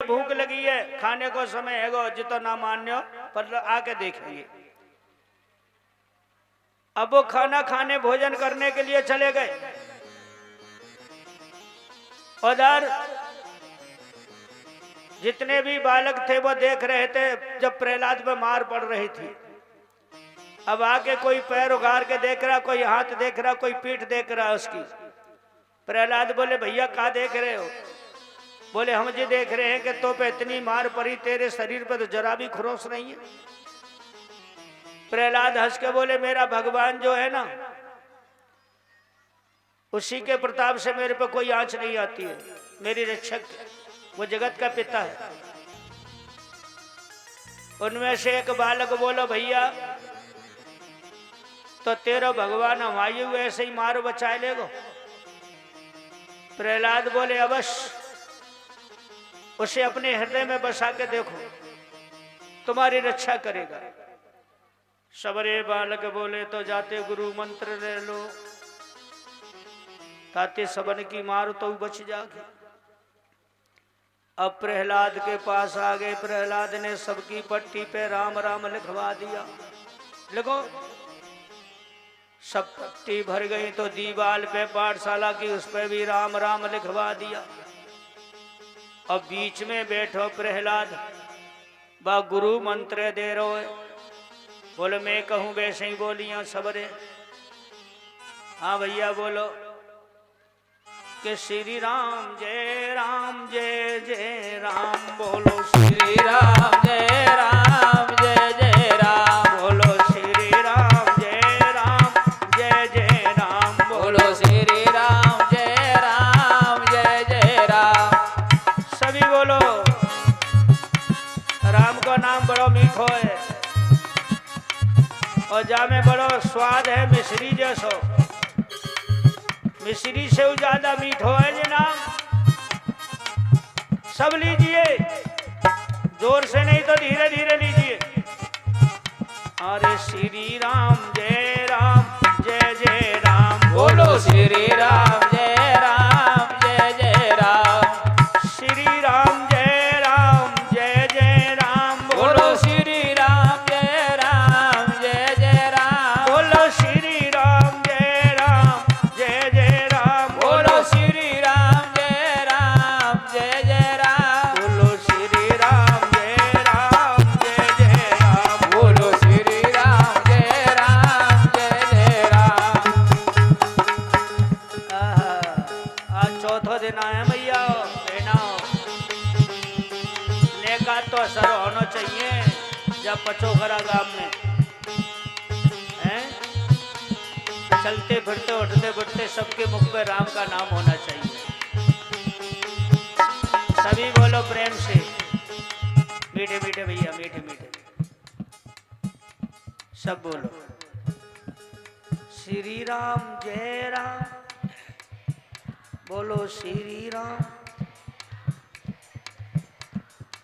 भूख लगी है, खाने को समय है गो जितो ना मान्यो पर आके देखेंगे। अब वो खाना खाने भोजन करने के लिए चले गए। उधर जितने भी बालक थे वो देख रहे थे जब प्रहलाद पे मार पड़ रही थी। अब आके कोई पैर उगाड़ के देख रहा, कोई हाथ देख रहा, कोई पीठ देख रहा उसकी। प्रहलाद बोले भैया क्या देख रहे हो? बोले हम जी देख रहे हैं कि तो पे इतनी मार पड़ी, तेरे शरीर पे तो जरा भी खुरोस नहीं है। प्रहलाद हंस के बोले मेरा भगवान जो है ना, उसी के प्रताप से मेरे पे कोई आंच नहीं आती है। मेरी रक्षक वो जगत का पिता है। उनमें से एक बालक बोलो भैया तो तेरा भगवान हमारे हुए ऐसे ही मारो बचाए लेगो। प्रहलाद बोले अवश्य, उसे अपने हृदय में बसा के देखो, तुम्हारी रक्षा करेगा। सबरे बालक बोले तो जाते गुरु मंत्र ले लो, ताते सबन की मार तो बच जागे। अब प्रहलाद के पास आ गए। प्रहलाद ने सबकी पट्टी पे राम राम लिखवा दिया। लिखो, सब पट्टी भर गई तो दीवाल पे पाठशाला की उस पे भी राम राम लिखवा दिया। अब बीच में बैठो प्रहलाद, बा गुरु मंत्र दे रहो है। बोलो मैं कहूं वैसे ही बोलिया सबरे। हाँ भैया बोलो कि श्री राम जय जय राम। बोलो श्री राम जय जय राम। बोलो श्री राम जय राम। बोलो श्री राम जय राम। सभी बोलो। राम का नाम बड़ो मीठो है और जामे बड़ो स्वाद है मिश्री जैसो। मिश्री से ज्यादा मीठो है ये नाम। सब लीजिए, जोर से नहीं तो धीरे धीरे लीजिए। अरे श्री राम जय राम। बोलो श्री राम जय राम। श्री राम जय राम। बोलो श्री राम जय राम। बोलो श्री राम जय राम। बोलो श्री राम जय राम। बोलो श्री राम जय राम। बोलो श्री राम जय राम। आज चौथा दिन आया भैया बहना। नेका तो असर होना चाहिए जब पचोखरा गांव में हैं, चलते फिरते उठते बैठते सबके मुख पे राम का नाम होना चाहिए। सभी बोलो प्रेम से, मीठे मीठे भैया मीठे मीठे सब बोलो श्री राम जय राम। बोलो श्री राम।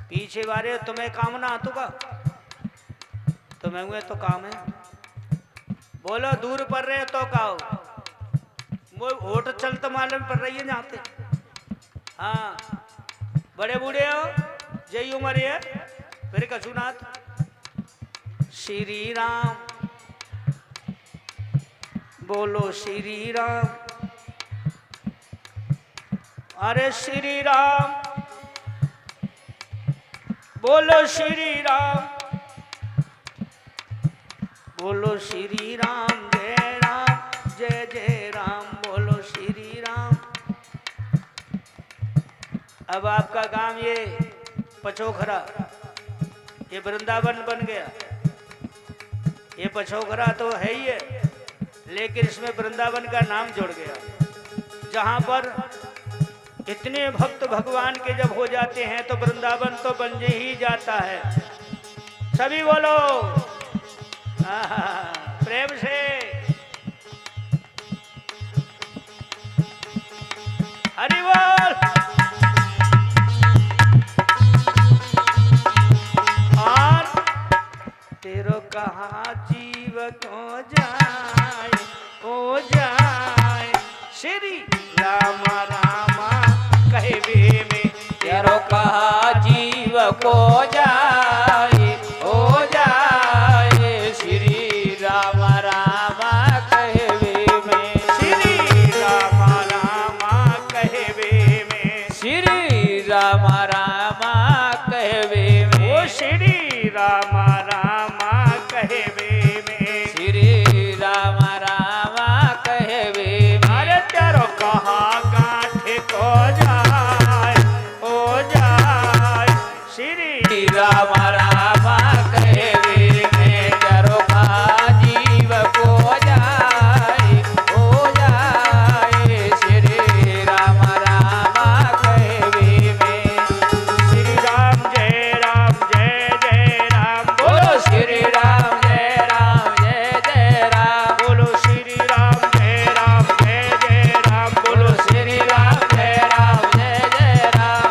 पीछे वाले तुम्हें काम ना आतु का, तुम्हें हुए तो काम है। बोलो दूर पड़ रहे तो काओ, वो होट चलते मालूम पड़ रही है जाते। हाँ बड़े बूढ़े हो, जय उम्र है फिर कछुनाथ। श्री राम। बोलो श्री राम। अरे श्री राम। बोलो श्री राम। बोलो श्री राम जय राम। बोलो श्री राम। अब आपका गांव ये पचोखरा, ये वृंदावन बन गया। ये पचोखरा तो है ही है, लेकिन इसमें वृंदावन का नाम जुड़ गया। जहां पर इतने भक्त भगवान के जब हो जाते हैं तो वृंदावन तो बन ही जाता है। सभी बोलो प्रेम से हरि बोल। और तेरो कहा जीव को जाए श्री राम रामा कहवे में। तेरो कहा को जाए हो जाए श्री राम राम कहवे में श्री राम राम कहवे में श्री राम राम कहवे में ओ श्री राम राम कहवे में श्री राम राम कहवे में अरे तेरो कहा गांठ को जाए हो जाए श्री राम राम कहवे में जरो का जीव को जाए हो जाए श्री राम राम कहवे में श्री राम जय राम बोलो श्री राम जय राम बोलो श्री राम जय राम बोलो श्री राम जय राम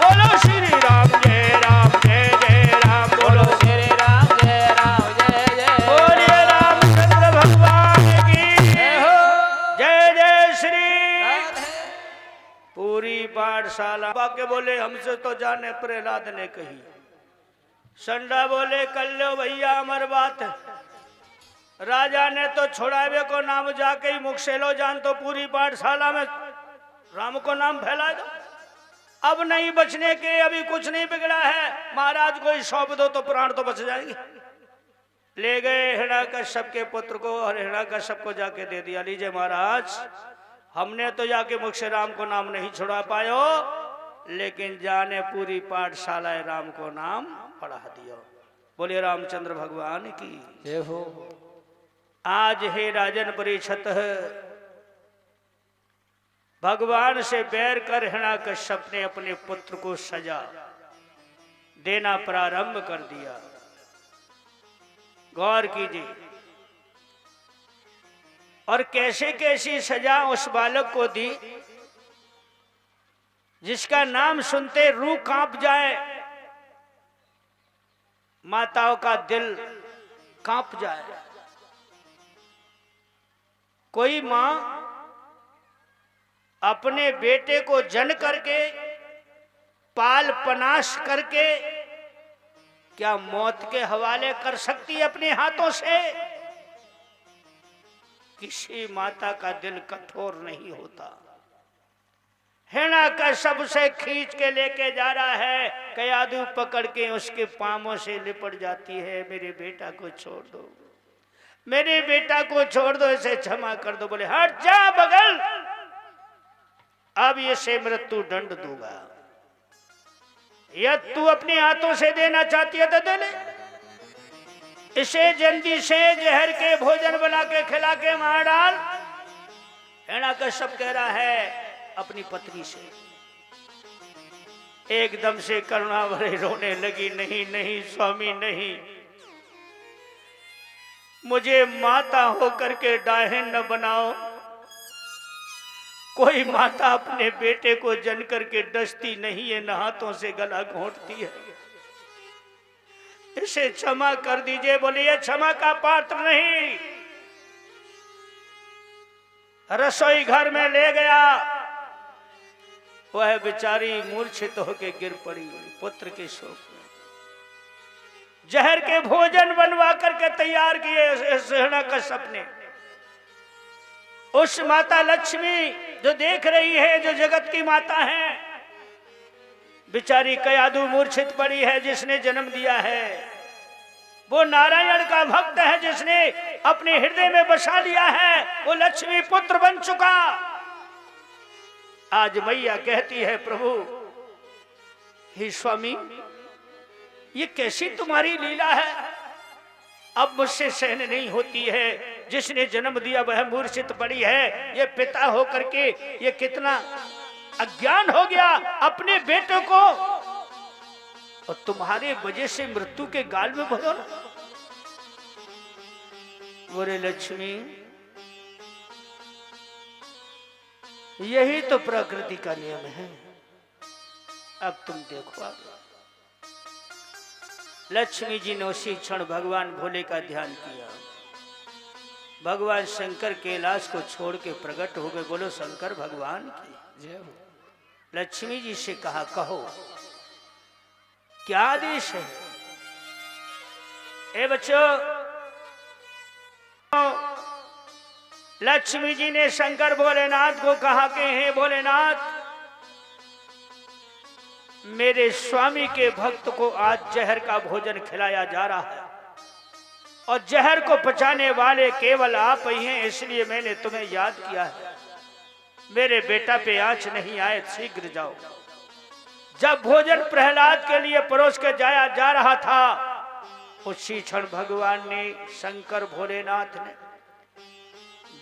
बोलो श्री राम जय राम बोलो श्री राम जय राम बोलिए रामचंद्र भगवान की जय हो जय जय श्री पूरी पाठशाला बाके बोले हमसे तो जाने प्रहलाद ने कही। संडा बोले कर लो भैया अमर बात है। राजा ने तो छुड़ावे को नाम जाके ही मुख से लो जान तो पूरी पाठशाला में राम को नाम फैला दो। अब नहीं बचने के अभी कुछ नहीं बिगड़ा है। महाराज को ही सौंप दो तो प्राण तो बच जाएंगे। ले गए हिरण्यकश्यप के पुत्र को और हिरण्यकश्यप को जाके दे दिया। लीजिए महाराज हमने तो जाके मुख से राम को नाम नहीं छुड़ा पायो लेकिन जाने पूरी पाठशाला राम को नाम पढ़ा दिया। बोलिए रामचंद्र भगवान की जय हो आज हे राजन परीक्षित भगवान से बैर कर हिरण्यकश्यप ने अपने पुत्र को सजा देना प्रारंभ कर दिया। गौर कीजिए और कैसे कैसी सजा उस बालक को दी जिसका नाम सुनते रूह कांप जाए, माताओं का दिल कांप जाए। कोई मां अपने बेटे को जन करके पाल पनाश करके क्या मौत के हवाले कर सकती है अपने हाथों से? किसी माता का दिल कठोर नहीं होता। हिरण्यकश्यप से खींच के लेके जा रहा है, कयादू पकड़ के उसके पांवों से लिपट जाती है। मेरे बेटा को छोड़ दो, मेरे बेटा को छोड़ दो, इसे क्षमा कर दो। बोले हट जा बगल, अब ये से मृत्यु दंड दूंगा। या तू अपने हाथों से देना चाहती है तो दे ले, इसे जल्दी से जहर के भोजन बना के खिला के मार डाल। हिरण्यकश्यप कह रहा है अपनी पत्नी से, एकदम से करुणा भरे रोने लगी। नहीं नहीं स्वामी नहीं, मुझे माता होकर के डायन न बनाओ। कोई माता अपने बेटे को जन करके डसती नहीं है, न हाथों से गला घोंटती है। इसे क्षमा कर दीजिए। बोले ये क्षमा का पात्र नहीं। रसोई घर में ले गया, वह बेचारी मूर्छित होकर गिर पड़ी पुत्र के शोक में। जहर के भोजन बनवा करके तैयार किए हिरण्यकश्यप ने। उस माता लक्ष्मी जो देख रही है, जो जगत की माता है, बेचारी कयादू मूर्छित पड़ी है जिसने जन्म दिया है। वो नारायण का भक्त है जिसने अपने हृदय में बसा लिया है। वो लक्ष्मी पुत्र बन चुका। आज मैया कहती है प्रभु हे स्वामी ये कैसी तुम्हारी लीला है, अब मुझसे सहन नहीं होती है। जिसने जन्म दिया वह मूर्छित पड़ी है। ये पिता होकर के ये कितना अज्ञान हो गया अपने बेटे को, और तुम्हारे वजह से मृत्यु के गाल में भगो ना। बोले लक्ष्मी यही तो प्रकृति का नियम है, अब तुम देखो आगे। लक्ष्मी जी ने उसी क्षण भगवान भोले का ध्यान किया। भगवान शंकर कैलाश को छोड़ के प्रकट हो गए। बोलो शंकर भगवान की जय हो। लक्ष्मी जी से कहा कहो क्या आदेश है? ए बच्चों, लक्ष्मी जी ने शंकर भोलेनाथ को कहा कि हे भोलेनाथ, मेरे स्वामी के भक्त को आज जहर का भोजन खिलाया जा रहा है और जहर को पचाने वाले केवल आप ही हैं, इसलिए मैंने तुम्हें याद किया है। मेरे बेटा पे आंच नहीं आए, शीघ्र जाओ। जब भोजन प्रहलाद के लिए परोस के जाया जा रहा था, उसी क्षण भगवान ने, शंकर भोलेनाथ ने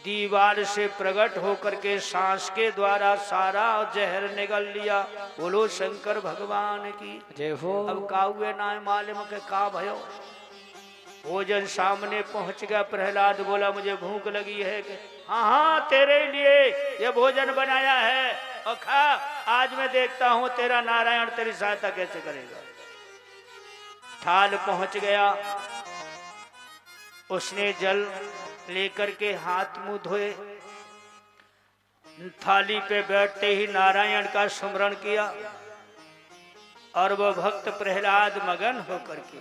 दीवार से प्रकट होकर के सांस के द्वारा सारा जहर निगल लिया। बोलो शंकर भगवान की जय हो। अब का हुए ना मालूम के का भयो। भोजन सामने पहुंच गया। प्रहलाद बोला मुझे भूख लगी है कि हाँ हाँ तेरे लिए ये भोजन बनाया है और खा। आज मैं देखता हूं तेरा नारायण तेरी सहायता कैसे करेगा। थाल पहुंच गया, उसने जल लेकर के हाथ मुंह धोए, थाली पे बैठते ही नारायण का स्मरण किया और वह भक्त प्रहलाद मगन होकर के,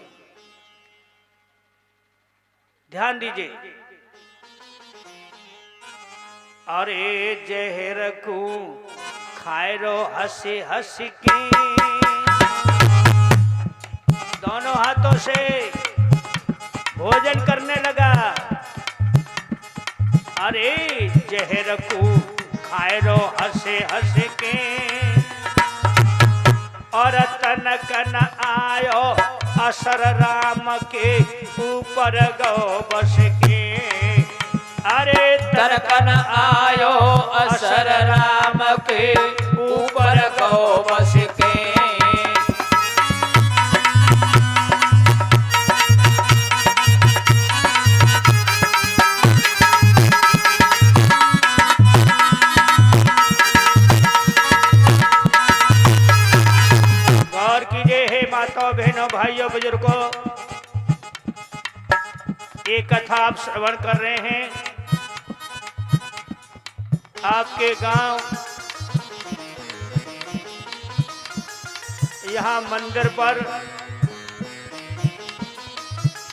ध्यान दीजिए, अरे जहर को खाए रो हंसी हंसी के, दोनों हाथों से भोजन करने लगा। अरे जहर को खाए रो हंसे हंसे के, और तनक न आयो असर राम के ऊपर गो बस के। अरे तनक न आयो असर राम के ऊपर गो बस के। बहनों भाइयों बुजुर्गों, ये कथा आप श्रवण कर रहे हैं। आपके गांव यहाँ मंदिर पर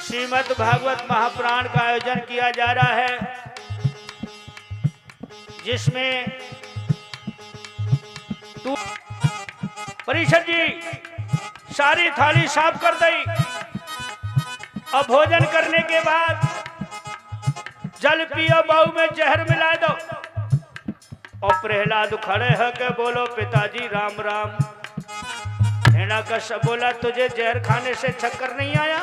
श्रीमद् भागवत महापुराण का आयोजन किया जा रहा है, जिसमें परिषद जी सारी थाली साफ कर दी और भोजन करने के बाद जल पियो, बाऊ में जहर मिला दो। और प्रहलाद खड़े होकर बोलो पिताजी राम राम। हिरण्यकश्यप बोला तुझे जहर खाने से चक्कर नहीं आया?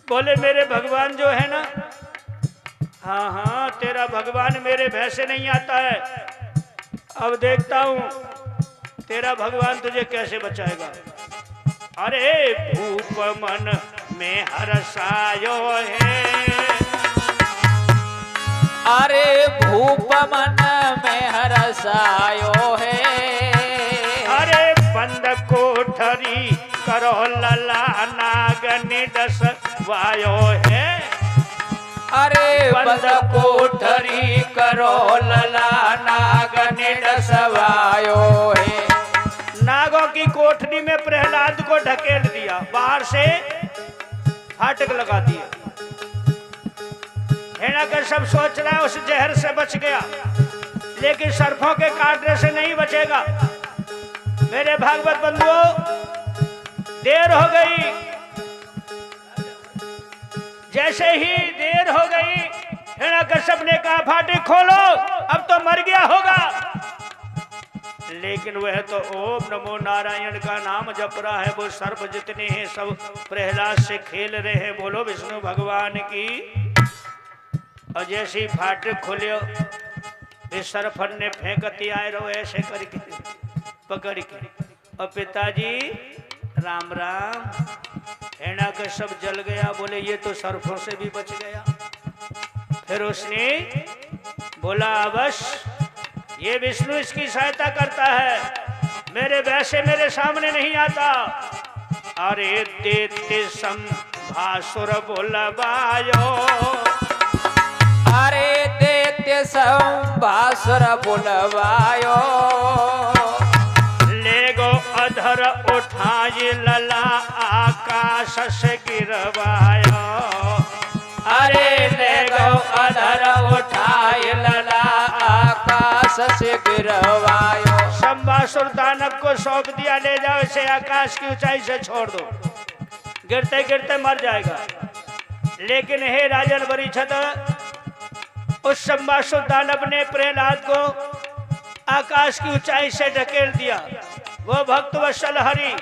बोले मेरे भगवान जो है ना, हाँ हाँ तेरा भगवान मेरे भय से नहीं आता है, अब देखता हूं तेरा भगवान तुझे कैसे बचाएगा। अरे भूप मन में हर्षायो है, अरे भूप मन में हर्षायो है। अरे बंद कोठरी करो लला नागनि दस वायो है। अरे बंद कोठरी करो लला नागनि दस वायो है। नागों की कोठरी में प्रहलाद को ढकेल दिया, बाहर से फाटक लगा दिया। हिरण्यकश्यप सोच रहा है उस जहर से बच गया, लेकिन सर्पों के काटने से नहीं बचेगा। मेरे भागवत बंधुओं, देर हो गई। जैसे ही देर हो गई, हिरण्यकश्यप ने कहा फाटक खोलो, अब तो मर गया होगा। लेकिन वह तो ओम नमो नारायण का नाम जप रहा है। वो सर्प जितने हैं सब प्रहलाद से खेल रहे हैं। बोलो विष्णु भगवान की। और जैसे ही फाटक खोलियो, इस सर्पन ने फेंकती आए रो ऐसे करके पकड़ के। और पिताजी राम राम। हिरण्यकश्यप जल गया। बोले ये तो सर्पों से भी बच गया। फिर उसने बोला अवश्य ये विष्णु इसकी सहायता करता है, मेरे वैसे मेरे सामने नहीं आता। अरे देते संभासुर बुलवायो, अरे देते संभासुर बुलवायो। ले गो अध अधर उठाए लला आकाश से गिरवायो। अरे ले गो अधर उठाए लला आकाश से गिरवायो। शंबासुर दानव को सौंप दिया, ले जाओ इसे आकाश की ऊंचाई से छोड़ दो, गिरते गिरते मर जाएगा। लेकिन हे राजन परीक्षित, उस शंबासुर दानव ने प्रहलाद को आकाश की ऊंचाई से ढकेल दिया। वो भक्त वत्सल हरि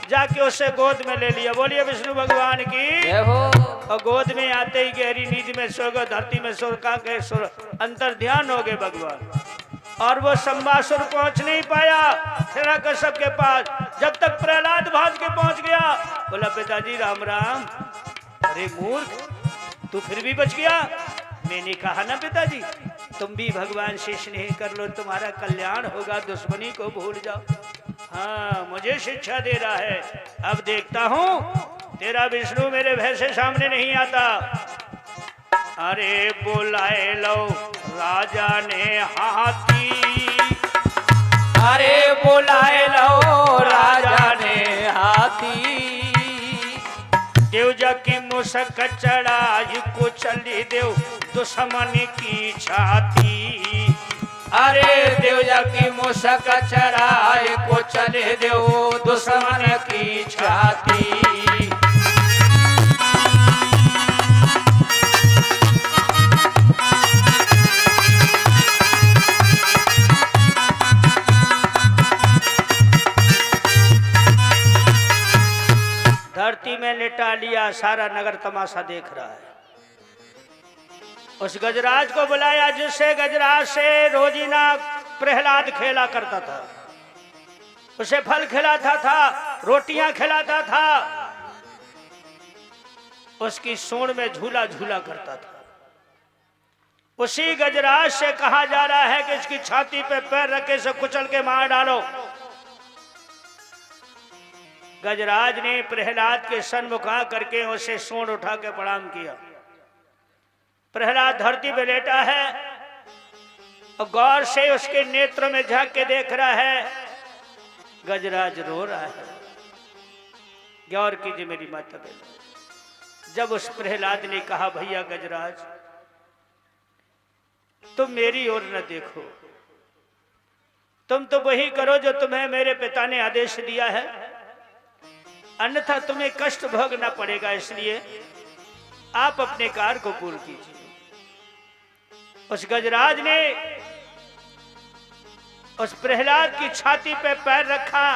जाके उसे गोद में ले लिया। बोलिए विष्णु भगवान की। जय हो। और गोद में आते ही गहरी नींद में सो गए, धरती में सुर का के सुर अंतर ध्यान हो गए भगवान। और वो शंबासुर पहुंच नहीं पाया हिरण्यकश्यप के पास, जब तक प्रहलाद भाग के पहुंच गया। बोला पिताजी राम राम। अरे मूर्ख, तू फिर भी बच गया। मैंने कहा ना पिताजी, तुम भी भगवान से स्नेह कर लो, तुम्हारा कल्याण होगा, दुश्मनी को भूल जाओ। हाँ, मुझे शिक्षा दे रहा है। अब देखता हूँ तेरा विष्णु मेरे भय से सामने नहीं आता। अरे बुलाए लो राजा ने हाथी। अरे बुलाए लो राजा ने हाथी। देव की मुसक चढ़ाई को चली देव दुश्मन की छाती। अरे देवजा की मुसक चढ़ाए को चले देव दुश्मन की छाती। धरती में लिटा लिया, सारा नगर तमाशा देख रहा है। उस गजराज को बुलाया जिससे गजराज से रोजीना प्रहलाद खेला करता था, उसे फल खिलाता था, रोटियां खिलाता था, उसकी सूंड में झूला झूला करता था। उसी गजराज से कहा जा रहा है कि इसकी छाती पे पैर रखे से कुचल के मार डालो। गजराज ने प्रहलाद के सन्मुख करके उसे सूंड उठा के प्रणाम किया। प्रहलाद धरती पे लेटा है और गौर से उसके नेत्र में झांक के देख रहा है। गजराज रो रहा है। गौर कीजिए मेरी माता बहन, जब उस प्रहलाद ने कहा भैया गजराज तुम मेरी ओर न देखो, तुम तो वही करो जो तुम्हें मेरे पिता ने आदेश दिया है, अन्यथा तुम्हें कष्ट भोगना पड़ेगा, इसलिए आप अपने कार्य को पूर्ण कीजिए। उस गजराज ने उस प्रहलाद की छाती पे पैर रखा।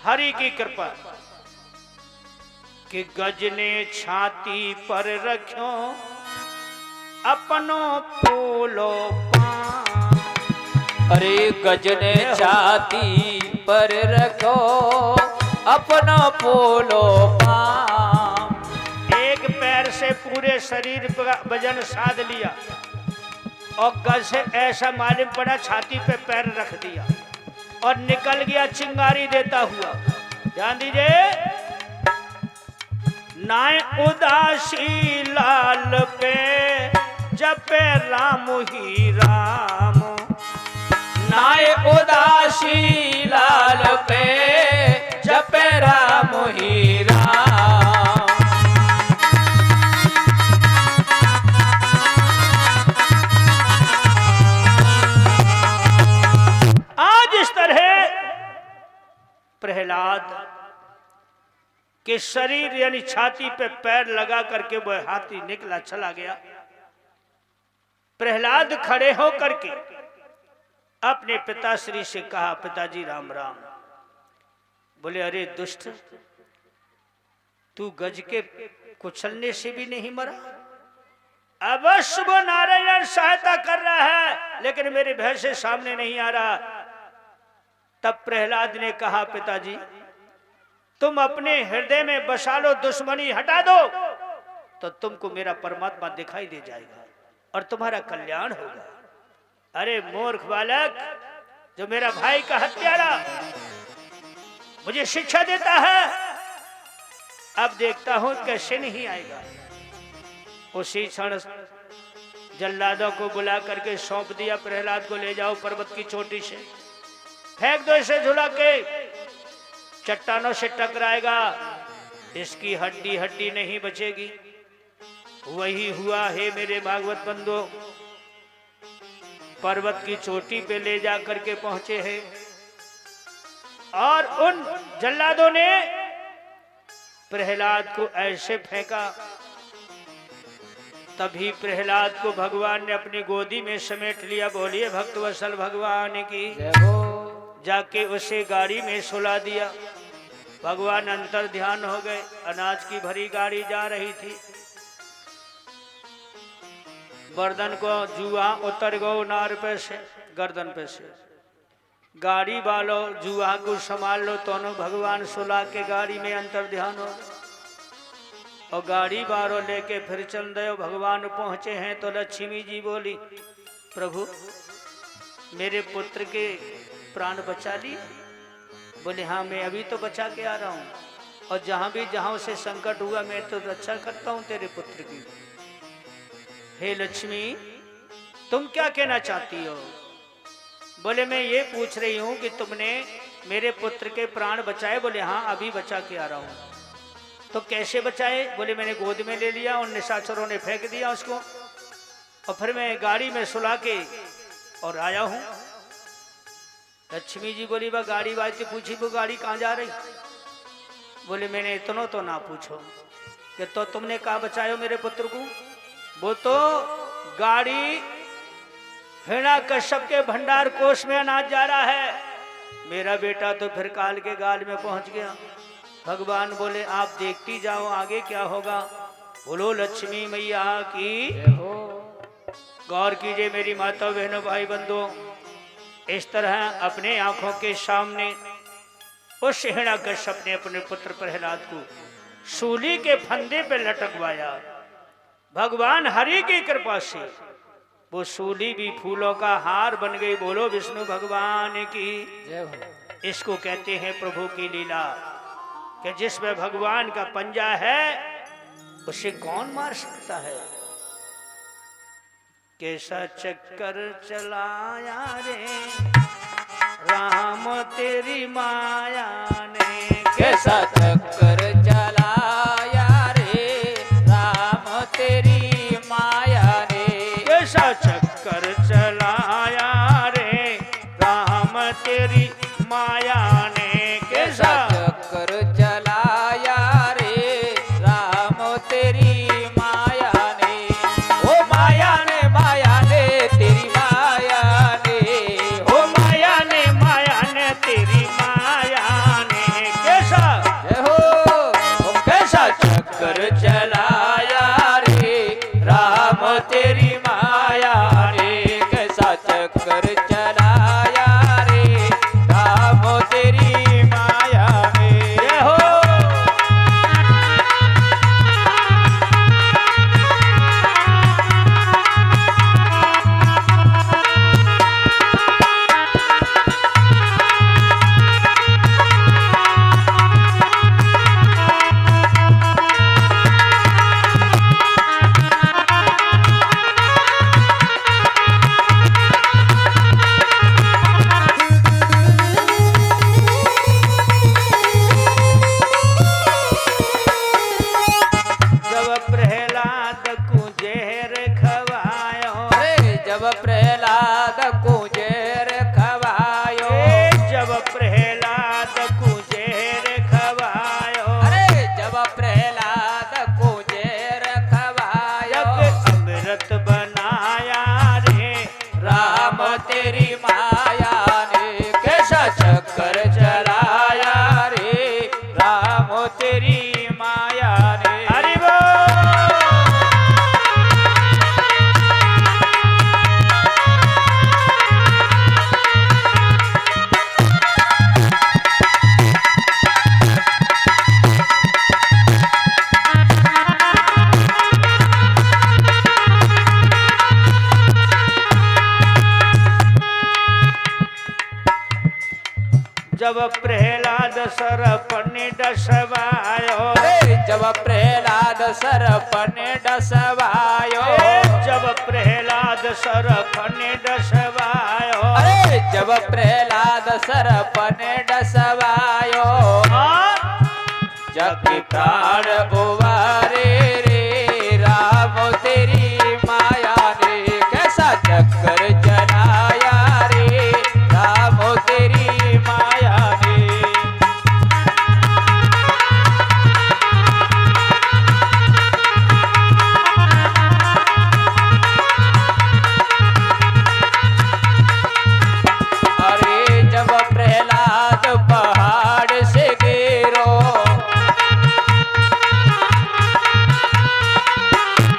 हरि की कृपा कि गज ने छाती पर रखो अपनो पोलो पान। अरे गज ने छाती पर रखो अपना पोलो पाम। एक पैर से पूरे शरीर का वजन साध लिया और गज से ऐसा मालूम पड़ा छाती पे पैर रख दिया और निकल गया चिंगारी देता हुआ। ध्यान दीजिए, नाय उदासी लाल पे जपे राम ही राम। नाय उदासी लाल पे जपे राम ही राम। आज इस तरह प्रहलाद के शरीर यानी छाती पे पैर लगा करके वह हाथी निकला चला गया। प्रहलाद खड़े हो करके अपने पिताश्री से कहा पिताजी राम राम। बोले अरे दुष्ट, तू गज के कुचलने से भी नहीं मरा। अवश्य वो नारायण सहायता कर रहा है लेकिन मेरे भय से सामने नहीं आ रहा। तब प्रहलाद ने कहा पिताजी तुम अपने हृदय में बसा लो, दुश्मनी हटा दो तो तुमको मेरा परमात्मा दिखाई दे जाएगा और तुम्हारा कल्याण होगा। अरे मूर्ख बालक, जो मेरा भाई का हत्यारा मुझे शिक्षा देता है, अब देखता हूं कैसे नहीं आएगा। उसी क्षण जल्लादों को बुला करके सौंप दिया, प्रहलाद को ले जाओ पर्वत की चोटी से फेंक दो इसे झुला के। चट्टानों से टकराएगा, इसकी हड्डी हड्डी नहीं बचेगी। वही हुआ है मेरे भागवत बंधुओं। पर्वत की चोटी पे ले जा करके पहुंचे हैं और उन जल्लादों ने प्रहलाद को ऐसे फेंका। तभी प्रहलाद को भगवान ने अपनी गोदी में समेट लिया। बोलिए भक्तवत्सल भगवान की। जाके उसे गाड़ी में सुला दिया। भगवान अंतर ध्यान हो गए। अनाज की भरी गाड़ी जा रही थी। गर्दन को जुआ उतर गो नार पे से, गर्दन पे से। गाड़ी वालों जुआ को संभाल लो। दोनों भगवान सुला के गाड़ी में अंतर ध्यान हो गए और गाड़ी बारो लेके फिर चल रहे। भगवान पहुंचे हैं तो लक्ष्मी जी बोली, प्रभु मेरे पुत्र के प्राण बचा लिए? बोले हाँ, मैं अभी तो बचा के आ रहा हूँ और जहाँ उसे संकट हुआ मैं तो रक्षा करता हूँ तेरे पुत्र की। हे लक्ष्मी, तुम क्या कहना चाहती हो? बोले मैं ये पूछ रही हूँ कि तुमने मेरे पुत्र के प्राण बचाए? बोले हाँ, अभी बचा के आ रहा हूँ। तो कैसे बचाए? बोले मैंने गोद में ले लिया, उन निशाचरों ने फेंक दिया उसको और फिर मैं गाड़ी में सुला के और आया हूँ। लक्ष्मी जी बोली, वह गाड़ी वाली पूछी, वो गाड़ी कहाँ जा रही? बोले मैंने इतना तो ना पूछो कि तो तुमने कहाँ बचायो मेरे पुत्र को? वो तो गाड़ी हिरण्याकश्यप के भंडार कोष में अनाज जा रहा है। मेरा बेटा तो फिर काल के गाल में पहुंच गया। भगवान बोले आप देखती जाओ आगे क्या होगा। बोलो लक्ष्मी मैया की। गौर कीजिए मेरी माता बहनों भाई बंधुओं, इस तरह अपने आंखों के सामने उस हिरण्याकश्यप ने अपने पुत्र प्रहलाद को सूली के फंदे पे लटकवाया। भगवान हरि की कृपा से वो सूली भी फूलों का हार बन गई। बोलो विष्णु भगवान की। इसको कहते हैं प्रभु की लीला कि जिसमें भगवान का पंजा है उसे कौन मार सकता है। कैसा चक्कर चलाया रे राम तेरी माया ने, कैसा चक्कर चलाया रे राम तेरी माया ने, कैसा चक्कर चलाया रे राम तेरी माया ने, कैसा चक्कर चलाया रे राम तेरी माया ने। ओ माया ने तेरी माया ने, ओ माया ने तेरी माया ने, कैसा जय हो। कैसा चक्कर चलाया रे राम तेरी माया ने, कैसा चक्कर चलाया रे राम तेरी माया ने। जय हो। जब प्रहलाद को जहर खवायो, जब प्रहलाद को जहर खवायो, अरे जब प्रहलाद को जहर खवायो, अमृत बनाया रे राम तेरी माया ने, कैसा चक्कर चलाया रे राम तेरी माया ने। हरि जब प्रहलाद सर्प ने डसवायो, जब प्रहलाद सर्प ने डसवायो, जब प्रहलाद सर्प ने डसवायो, अरे जब प्रहलाद सर्प ने डसवायो, जग के प्राण उबारे रे राम तेरी माया ने कैसा चक्कर चलाया रे राम तेरी माया ने। अरे जब प्रहलाद पहाड़ से गिरो,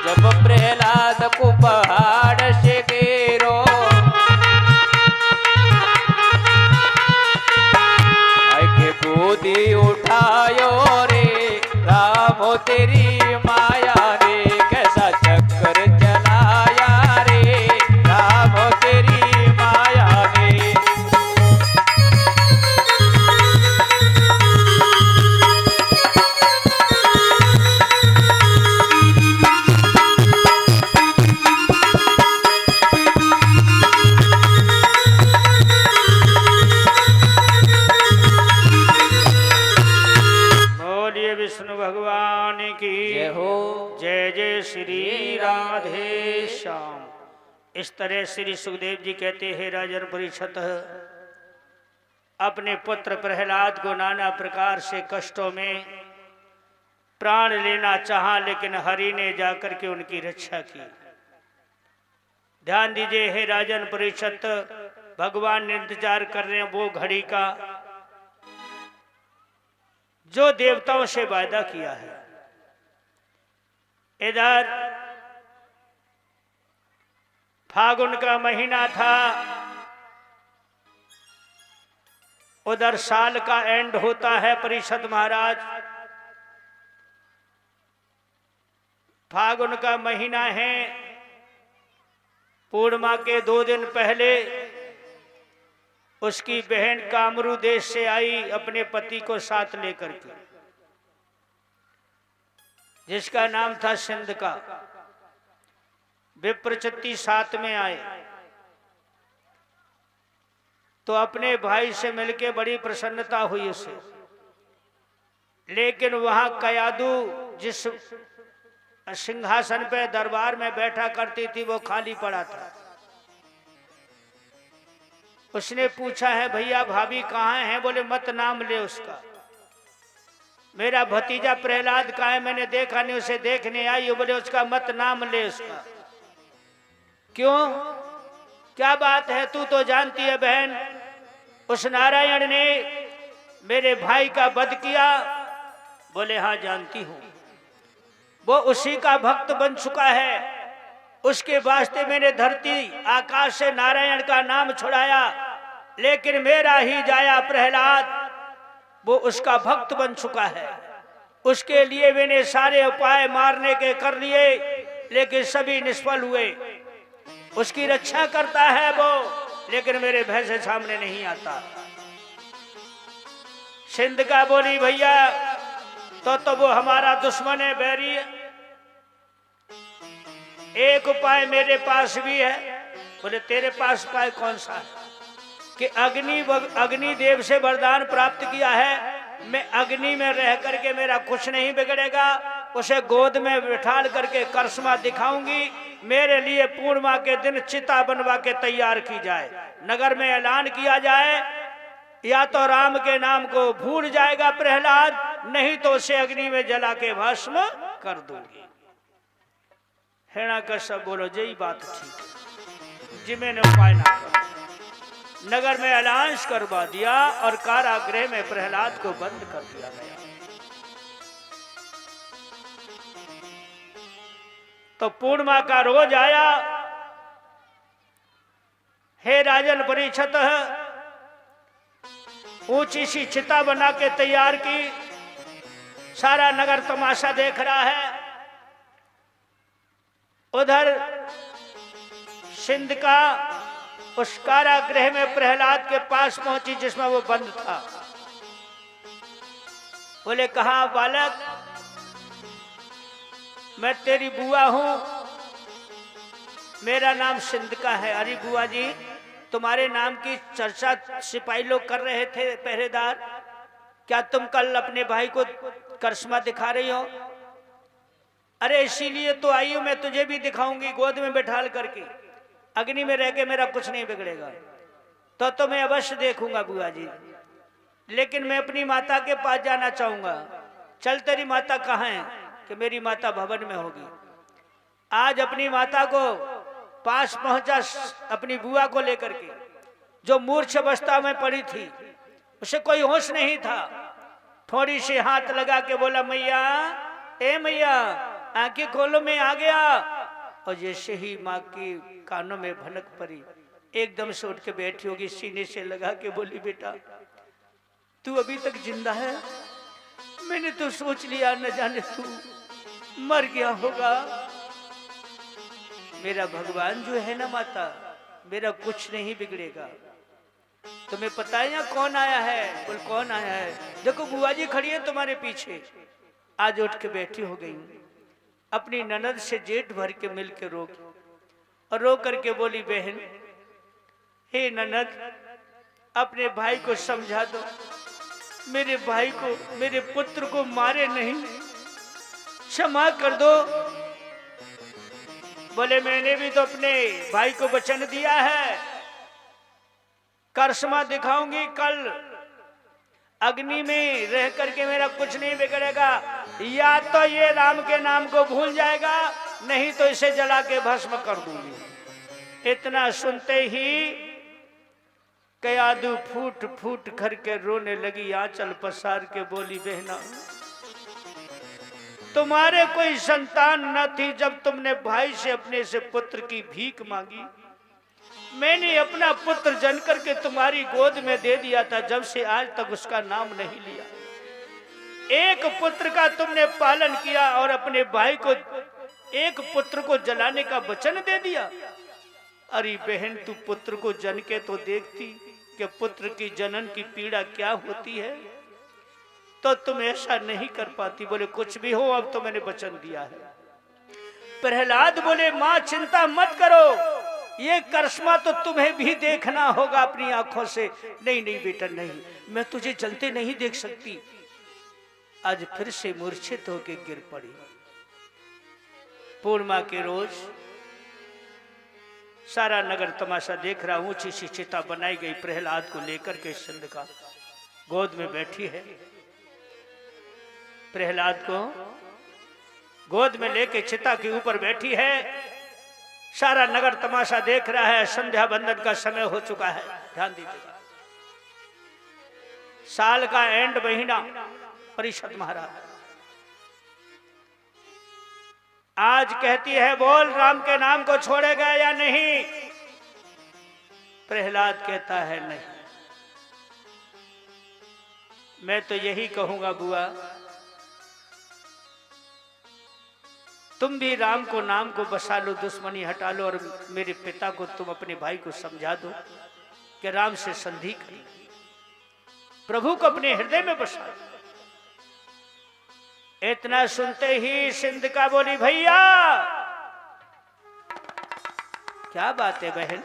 जब प्रहलाद को पहाड़ से गिरो, के गोदी उठायो रे राम तेरी माया ने कैसा चक्कर चलाया रे राम तेरी माया ने। बोलिए विष्णु भगवान की जय हो। जय जय श्री राधे श्याम। इस तरह श्री सुखदेव जी कहते हैं राजन परीक्षित अपने पुत्र प्रहलाद को नाना प्रकार से कष्टों में प्राण लेना चाहा, लेकिन हरि ने जाकर के उनकी रक्षा की। ध्यान दीजिए हे राजन परीक्षित, भगवान ने इंतजार कर रहे हैं वो घड़ी का जो देवताओं से वायदा किया है। इधर फागुन का महीना था, उधर साल का एंड होता है। परीक्षित महाराज, फागुन का महीना है, पूर्णिमा के 2 दिन पहले उसकी बहन कामरू देश से आई अपने पति को साथ लेकर के, जिसका नाम था सिंध का। विप्रचित्ती साथ में आए तो अपने भाई से मिलके बड़ी प्रसन्नता हुई उसे, लेकिन वहां कयादू जिस सिंहासन पे दरबार में बैठा करती थी वो खाली पड़ा था। उसने पूछा है भैया भाभी कहाँ हैं? बोले मत नाम ले उसका। मेरा भतीजा प्रहलाद कहाँ है? मैंने देखा नहीं, उसे देखने आई। बोले उसका मत नाम ले उसका। क्यों, क्या बात है? तू तो जानती है बहन, उस नारायण ने मेरे भाई का वध किया। बोले हाँ जानती हूं, वो उसी का भक्त बन चुका है। उसके वास्ते मैंने धरती आकाश से नारायण का नाम छुड़ाया, लेकिन मेरा ही जाया प्रहलाद वो उसका भक्त बन चुका है। उसके लिए मैंने सारे उपाय मारने के कर लिए, लेकिन सभी निष्फल हुए। उसकी रक्षा करता है वो, लेकिन मेरे भय से सामने नहीं आता। सिंध का बोली भैया तो वो हमारा दुश्मन है, बैरी है। एक उपाय मेरे पास भी है। बोले तेरे पास उपाय कौन सा है? कि अग्नि देव से वरदान प्राप्त किया है, मैं अग्नि में रह करके मेरा कुछ नहीं बिगड़ेगा। उसे गोद में बिठाल करके करिश्मा दिखाऊंगी। मेरे लिए पूर्णिमा के दिन चिता बनवा के तैयार की जाए, नगर में ऐलान किया जाए, या तो राम के नाम को भूल जाएगा प्रहलाद, नहीं तो उसे अग्नि में जला के भस्म कर दूंगी। हिरण्याकश्यप बोलो यही बात ठीक, जिमे ने उपाय ना कर। नगर में ऐलान करवा दिया और कारागृह में प्रहलाद को बंद कर दिया गया। तो पूर्णिमा का रोज आया। हे राजन परीक्षित, ऊंची सी चिता बना के तैयार की, सारा नगर तमाशा देख रहा है। उधर सिंध का उस कारागृह में प्रहलाद के पास पहुंची जिसमें वो बंद था। बोले कहा बालक, मैं तेरी बुआ हूं, मेरा नाम सिंध का है। अरे बुआ जी, तुम्हारे नाम की चर्चा सिपाही लोग कर रहे थे, पहरेदार। क्या तुम कल अपने भाई को करिश्मा दिखा रही हो? अरे इसीलिए तो आई हूं, मैं तुझे भी दिखाऊंगी, गोद में बैठाल करके। अग्नि में रह के मेरा कुछ नहीं बिगड़ेगा। तो मैं अवश्य देखूंगा बुआ जी, लेकिन मैं अपनी माता के पास जाना चाहूंगा। चल, तेरी माता कहाँ है? कि मेरी माता भवन में होगी। आज अपनी माता को पास पहुंचा, अपनी बुआ को लेकर के, जो मूर्छ अवस्था में पड़ी थी, उसे कोई होश नहीं था। थोड़ी सी हाथ लगा के बोला, मैया, ए मैया, आंखें खोलो, मैं आ गया। और जैसे ही माँ की कानों में भनक पड़ी, एकदम से उठ के बैठी होगी, सीने से लगा के बोली, बेटा तू अभी तक जिंदा है? मैंने तो सोच लिया न जाने तू मर गया होगा। मेरा भगवान जो है ना माता, मेरा कुछ नहीं बिगड़ेगा। तुम्हें पता है यहाँ कौन आया है? बोल, कौन आया है? देखो बुआ जी खड़ी है तुम्हारे पीछे। आज उठ के बैठी हो गई, अपनी ननद से जेठ भर के मिल के रो, और रो करके बोली, बहन, हे ननद, अपने भाई को समझा दो, मेरे भाई को, मेरे पुत्र को मारे नहीं, क्षमा कर दो। बोले, मैंने भी तो अपने भाई को वचन दिया है, करिश्मा दिखाऊंगी कल, अग्नि में रह करके मेरा कुछ नहीं बिगड़ेगा। या तो ये राम के नाम को भूल जाएगा, नहीं तो इसे जला के भस्म कर दूंगी। इतना सुनते ही कयादू फूट फूट करके रोने लगी, आंचल पसार के बोली, बहना, तुम्हारे कोई संतान न थी जब तुमने भाई से अपने से पुत्र की भीख मांगी। मैंने अपना पुत्र जन करके तुम्हारी गोद में दे दिया था, जब से आज तक उसका नाम नहीं लिया। एक पुत्र का तुमने पालन किया और अपने भाई को, एक पुत्र को जलाने का वचन दे दिया। अरे बहन, तू पुत्र को जन के तो देखती कि पुत्र की जनन की पीड़ा क्या होती है, तो तुम ऐसा नहीं कर पाती। बोले, कुछ भी हो, अब तो मैंने वचन दिया है। प्रहलाद बोले, मां चिंता मत करो, ये करिश्मा तो तुम्हें भी देखना होगा अपनी आंखों से। नहीं नहीं बेटा, नहीं, मैं तुझे जलते नहीं देख सकती। आज फिर से मूर्छित होके गिर पड़ी। पूर्णिमा के रोज सारा नगर तमाशा देख रहा। ऊंची सी चिता बनाई गई, प्रहलाद को लेकर के सिंधिका गोद में बैठी है। प्रहलाद को गोद में लेके चिता के ऊपर बैठी है। सारा नगर तमाशा देख रहा है। संध्या बंदन का समय हो चुका है, ध्यान दीजिएगा। साल का एंड महीना, परिषद महाराज आज कहती है, बोल, राम के नाम को छोड़ेगा या नहीं? प्रहलाद कहता है, नहीं। मैं तो यही कहूंगा बुआ, तुम भी राम को नाम को बसा लो, दुश्मनी हटा लो, और मेरे पिता को तुम अपने भाई को समझा दो कि राम से संधि करो, प्रभु को अपने हृदय में बसा लो। इतना सुनते ही सिंधिका बोली, भैया, क्या बात है बहन?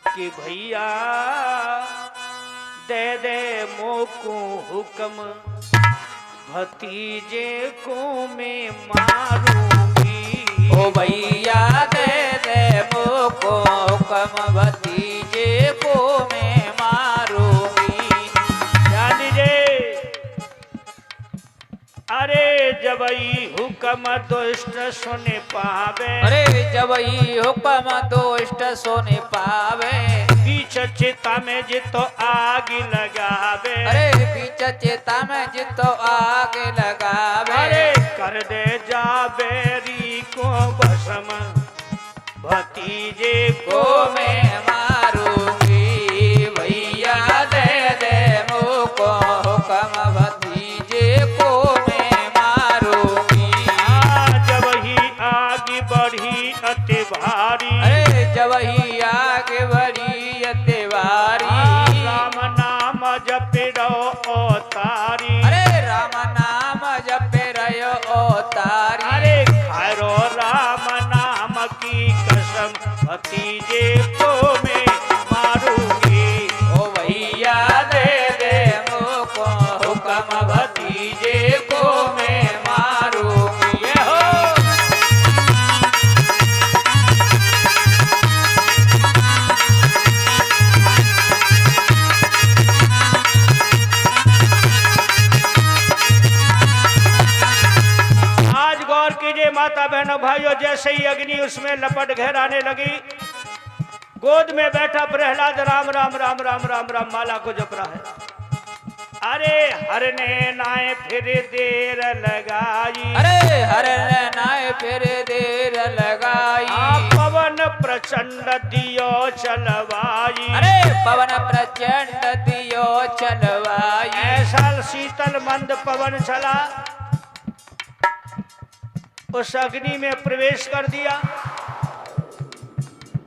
कि भैया दे दे मोको हुक्म, भतीजे को मैं मारूंगी। ओ भैया दे दे मोको हुक्म, भतीजे को मैं मारूंगी। ध्यान दीजिए। अरे जब हुक्म दुष्ट सुने पावे, अरे जब हुक्म दुष्ट सुने पावे, बीच चिता में जितो आग लगावे। अरे बीच चिता में जितो आग लगावे। अरे कर दे जाबेरी को भस्म, भतीजे को मैं मारूंगी। भैया दे दे मोको हुक्म, भतीजे को मैं मारूंगी। जब ही आग बढ़ी अति भारी, अरे जब ही आग बढ़ी अति भारी, राम नाम जपे रहो ओ तारी। अरे राम नाम जपे रहो ओ तारी। अरे खारो राम नाम की कसम, भतीजे को मैं मारूंगी। ओ भैया दे दे भतीजे को मैं मारूंगी। ये हो आज गौर कीजिए माता बहनों भाइयों, जैसे ही अग्नि उसमें लपट घेराने लगी, गोद में बैठा प्रहलाद राम राम राम राम राम राम माला को जप रहा है। अरे हरने नाए फिर देर लगाई, अरे हरने नाय फिर देर लगाई, पवन प्रचंड दियो चलवाई, अरे पवन प्रचंड दियो चलवाई। ऐसा शीतल मंद पवन चला, उस अग्नि में प्रवेश कर दिया।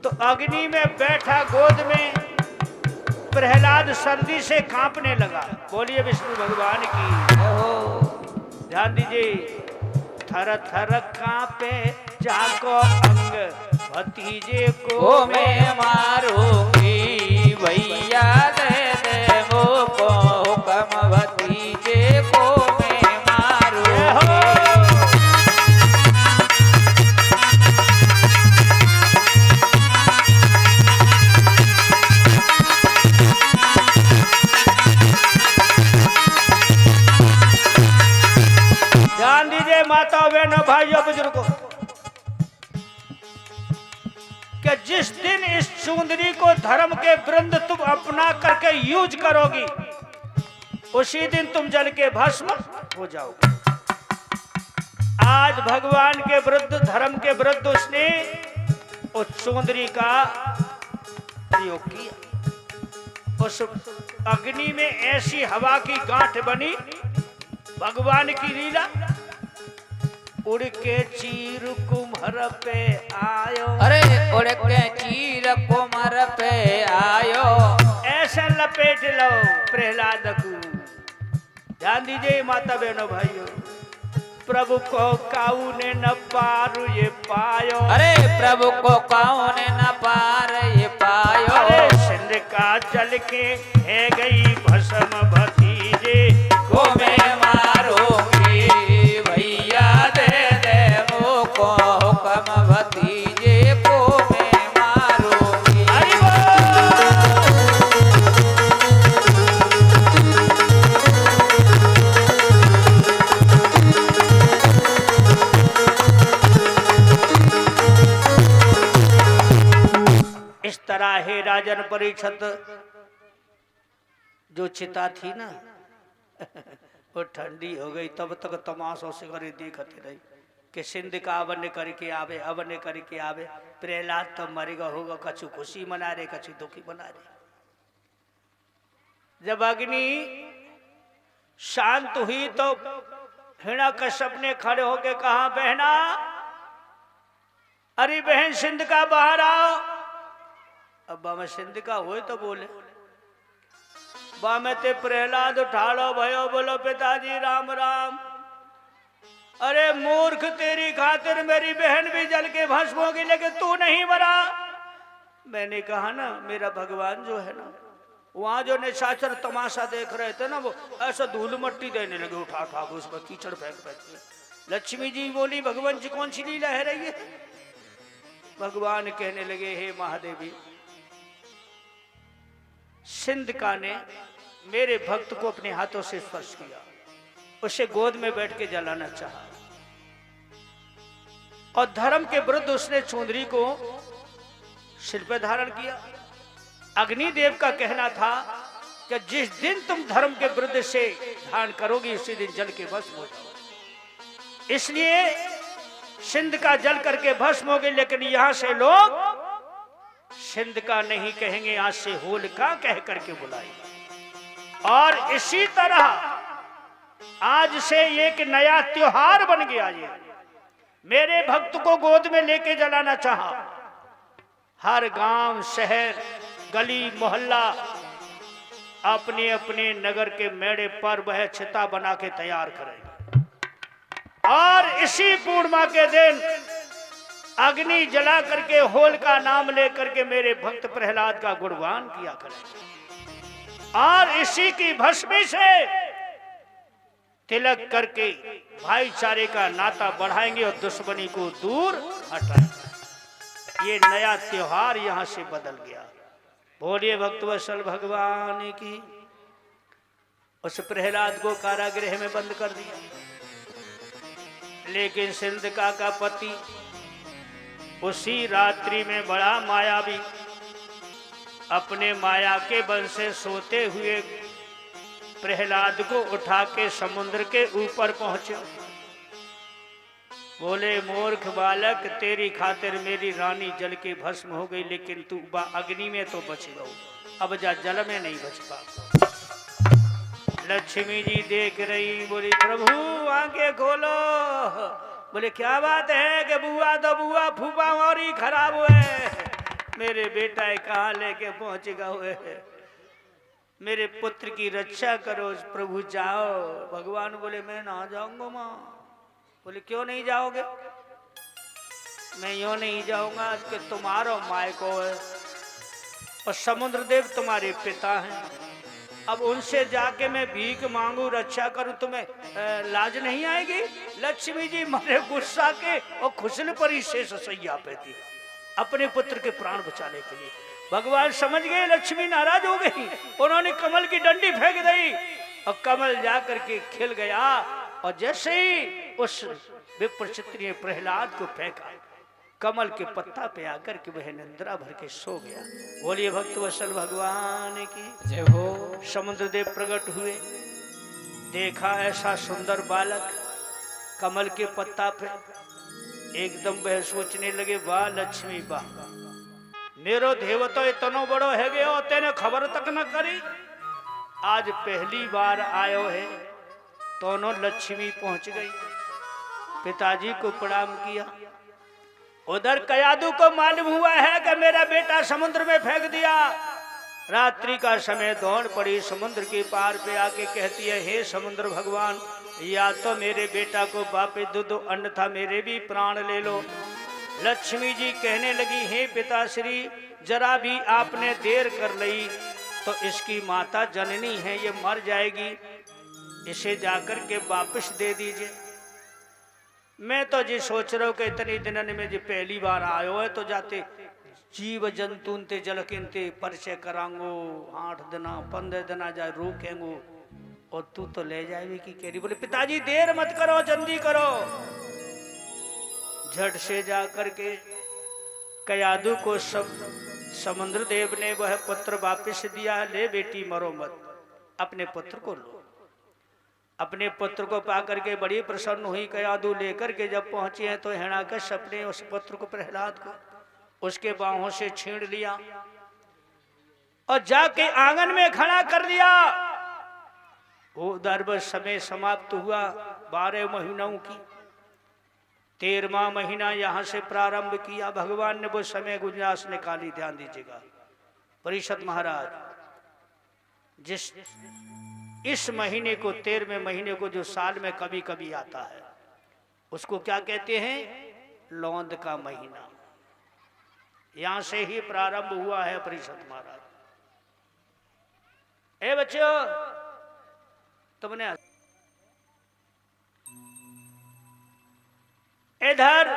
तो अग्नि में बैठा गोद में प्रहलाद सर्दी से कांपने लगा। बोलिए विष्णु भगवान की। ध्यान दीजिए, थर थर कांपे जाको अंग, भतीजे को मैं मारूंगी। भैया दे दे मुझको हुक्म, भतीजे को मैं मारूंगी। ध्यान दीजिए माताओं बहनों भाइयों बुजुर्गों, कि जिस दिन इस चुंदरी को धर्म के वृंद तुम अपना करके यूज करोगी, उसी दिन तुम जल के भस्म हो जाओगे। आज भगवान के विरुद्ध, धर्म के विरुद्ध उसने उस चुंदरी का प्रयोग किया। उस अग्नि में ऐसी हवा की गांठ बनी, भगवान की लीला। उड़ के चीर कुम्हर पे आयो, अरे उड़ के चीर कुम्हर पे आयो, ऐसा लपेट लो प्रहलाद को। ध्यान दीजिए माता बहनों भाइयों, प्रभु को काऊ ने न पार ये पायो, अरे प्रभु को काऊ ने न पार ये पायो। अरे सिंध का जल के है गई भस्म, भतीजे को मैं मारूंगी। भैया दे दे मुझको हुक्म, भतीजे को मैं मारूंगी। हरि बोल। इस तरह हे राजन परीक्षित, जो चिता थी ना वो ठंडी हो गई, तब तक तमाशों से करे देखते रही कि सिंध का अवन्य करके आवे, अवन्य करके आवे। प्रहलाद तो मरेगा होगा, कछु खुशी मना रहे, कछु दुखी मना रहे। जब अग्नि शांत हुई तो हिरण्यकश्यप ने खड़े होके कहा, बहना, अरे बहन सिंध का बाहर आओ। अब बामे सिंध का हो तो बोले, बामे ते प्रहलाद उठाड़ो भयो, बोलो पिताजी राम राम। अरे मूर्ख, तेरी खातिर मेरी बहन भी जल के भस्म होगी, लेकिन तू नहीं मरा। मैंने कहा ना, मेरा भगवान जो है ना, वहां जो निशाचर तमाशा देख रहे थे ना, वो ऐसा धूल मट्टी देने लगे, उठा उठा के उसमें कीचड़ फेंक फेंक के। लक्ष्मी जी बोली, भगवान जी कौन सी लीला है रही है? भगवान कहने लगे, हे महादेवी, सिंधका ने मेरे भक्त को अपने हाथों से स्पर्श किया, उसे गोद में बैठ के जलाना चाहा, और धर्म के विरुद्ध उसने चुंदरी को सिर पर धारण किया। अग्निदेव का कहना था कि जिस दिन तुम धर्म के विरुद्ध से धारण करोगी, उसी दिन जल के भस्म हो जाओ। इसलिए सिंध का जल करके भस्म हो गए, लेकिन यहां से लोग सिंध का नहीं कहेंगे, आज से होलिका कह करके बुलाएंगे। और इसी तरह आज से एक नया त्योहार बन गया। ये मेरे भक्त को गोद में लेके जलाना चाहा, हर गांव, शहर, गली, मोहल्ला अपने अपने नगर के मेड़े पर वह चिता बना के तैयार करेंगे, और इसी पूर्णिमा के दिन अग्नि जला करके होल का नाम लेकर के मेरे भक्त प्रहलाद का गुणगान किया करेंगे, और इसी की भस्मी से तिलक करके भाईचारे का नाता बढ़ाएंगे और दुश्मनी को दूर हटाएंगे। ये नया त्योहार यहां से बदल गया। बोलिए भक्तवत्सल भगवान की। उस प्रहलाद को कारागृह में बंद कर दिया, लेकिन सिंधका का पति उसी रात्रि में बड़ा मायावी अपने माया के बल से सोते हुए प्रहलाद को उठा के समुद्र के ऊपर पहुंचे। बोले, मूर्ख बालक, तेरी खातिर मेरी रानी जल के भस्म हो गई, लेकिन तू अग्नि में तो बच गई, अब जा जल में नहीं बच पा। लक्ष्मी जी देख रही, बोली प्रभु आंखें खोलो। बोले क्या बात है कि बुआ तो बुआ फूफा और ही खराब हुए, मेरे बेटा कहाँ लेके पहुंच गए, मेरे पुत्र की रक्षा करो प्रभु। जाओ। भगवान बोले मैं ना जाऊंगा माँ। बोले क्यों नहीं जाओगे? मैं यूं नहीं जाऊंगा कि तुम्हारा मायको है और समुद्र देव तुम्हारे पिता हैं, अब उनसे जाके मैं भीख मांगू, रक्षा करूं, तुम्हें लाज नहीं आएगी? लक्ष्मी जी मारे गुस्सा के और खुशन पर ही शेष सैया पे थी अपने पुत्र के प्राण बचाने के लिए। भगवान समझ गए लक्ष्मी नाराज हो गई, उन्होंने कमल की डंडी फेंक दी और कमल जाकर के खिल गया। और जैसे ही उस विप्रचित्र ने प्रहलाद को फेंका, कमल के पत्ता पे आकर के वह निंद्रा भर के सो गया। बोलिए भक्तवत्सल भगवान की जय हो। समुद्र देव प्रकट हुए, देखा ऐसा सुंदर बालक कमल के पत्ता पे, एकदम वह सोचने लगे, वाह लक्ष्मी वाह, मेरो देव तो इतनो बड़ो है गयो, तेने खबर तक न करी, आज पहली बार आयो है। दोनों लक्ष्मी पहुंच गई, पिताजी को प्रणाम किया। उधर कयादू को मालूम हुआ है कि मेरा बेटा समुद्र में फेंक दिया। रात्रि का समय दौड़ पड़ी, समुद्र के पार पे आके कहती है, हे समुद्र भगवान, या तो मेरे बेटा को वापिस दे दो, अन्यथा मेरे भी प्राण ले लो। लक्ष्मी जी कहने लगी, हे पिताश्री, जरा भी आपने देर कर ली तो इसकी माता जननी है, ये मर जाएगी, इसे जाकर के वापस दे दीजिए। मैं तो जी सोच रहा हूँ कि इतने दिनन में जो पहली बार आयो है तो जाते जीव जंतु ते जल किनते परिचय करांगो, 8 दिन 15 दिन जाए रोकेंगो, और तू तो ले जाएगी कि केरी। बोले पिताजी देर मत करो, जल्दी करो। झट से जा करके कयादू को समुद्र देव ने वह पुत्र वापिस दिया। ले बेटी मरो मत, अपने पुत्र को लो। अपने पुत्र को पाकर के बड़ी प्रसन्न हुई। कयादू लेकर के जब पहुंचे हैं तो हिरण्याकश अपने उस पुत्र को, प्रहलाद को, उसके बाहों से छीन लिया और जाके आंगन में खड़ा कर दिया। वो दर्भ समय समाप्त हुआ 12 महीनों की, 13वां महीना यहां से प्रारंभ किया। भगवान ने वो समय गुंजाश निकाली, ध्यान दीजिएगा परिषद महाराज। जिस इस महीने को, 13वें महीने को, जो साल में कभी कभी आता है, उसको क्या कहते हैं? लौंद का महीना। यहां से ही प्रारंभ हुआ है परिषद महाराज। ए बच्चों, तुमने इधर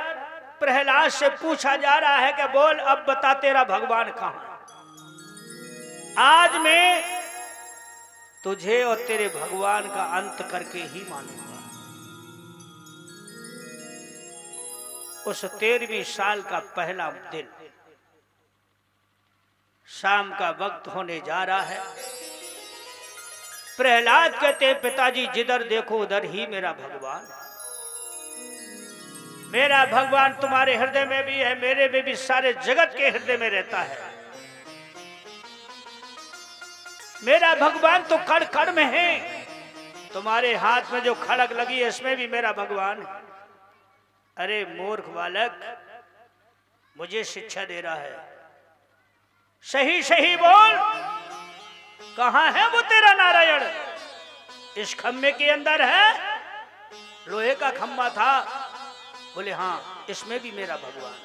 प्रहलाद से पूछा जा रहा है कि बोल अब बता तेरा भगवान कहां है? आज मैं तुझे और तेरे भगवान का अंत करके ही मानूंगा। उस 13वीं साल का पहला दिन, शाम का वक्त होने जा रहा है। प्रहलाद कहते हैं, पिताजी जिधर देखो उधर ही मेरा भगवान। मेरा भगवान तुम्हारे हृदय में भी है, मेरे में भी, सारे जगत के हृदय में रहता है। मेरा भगवान तो कण कण में है, तुम्हारे हाथ में जो खड़ग लगी है इसमें भी मेरा भगवान है। अरे मूर्ख बालक, मुझे शिक्षा दे रहा है, सही सही बोल, कहां है वो तेरा नारायण? इस खम्भे के अंदर है? लोहे का खम्भा था। बोले हाँ, इसमें भी मेरा भगवान।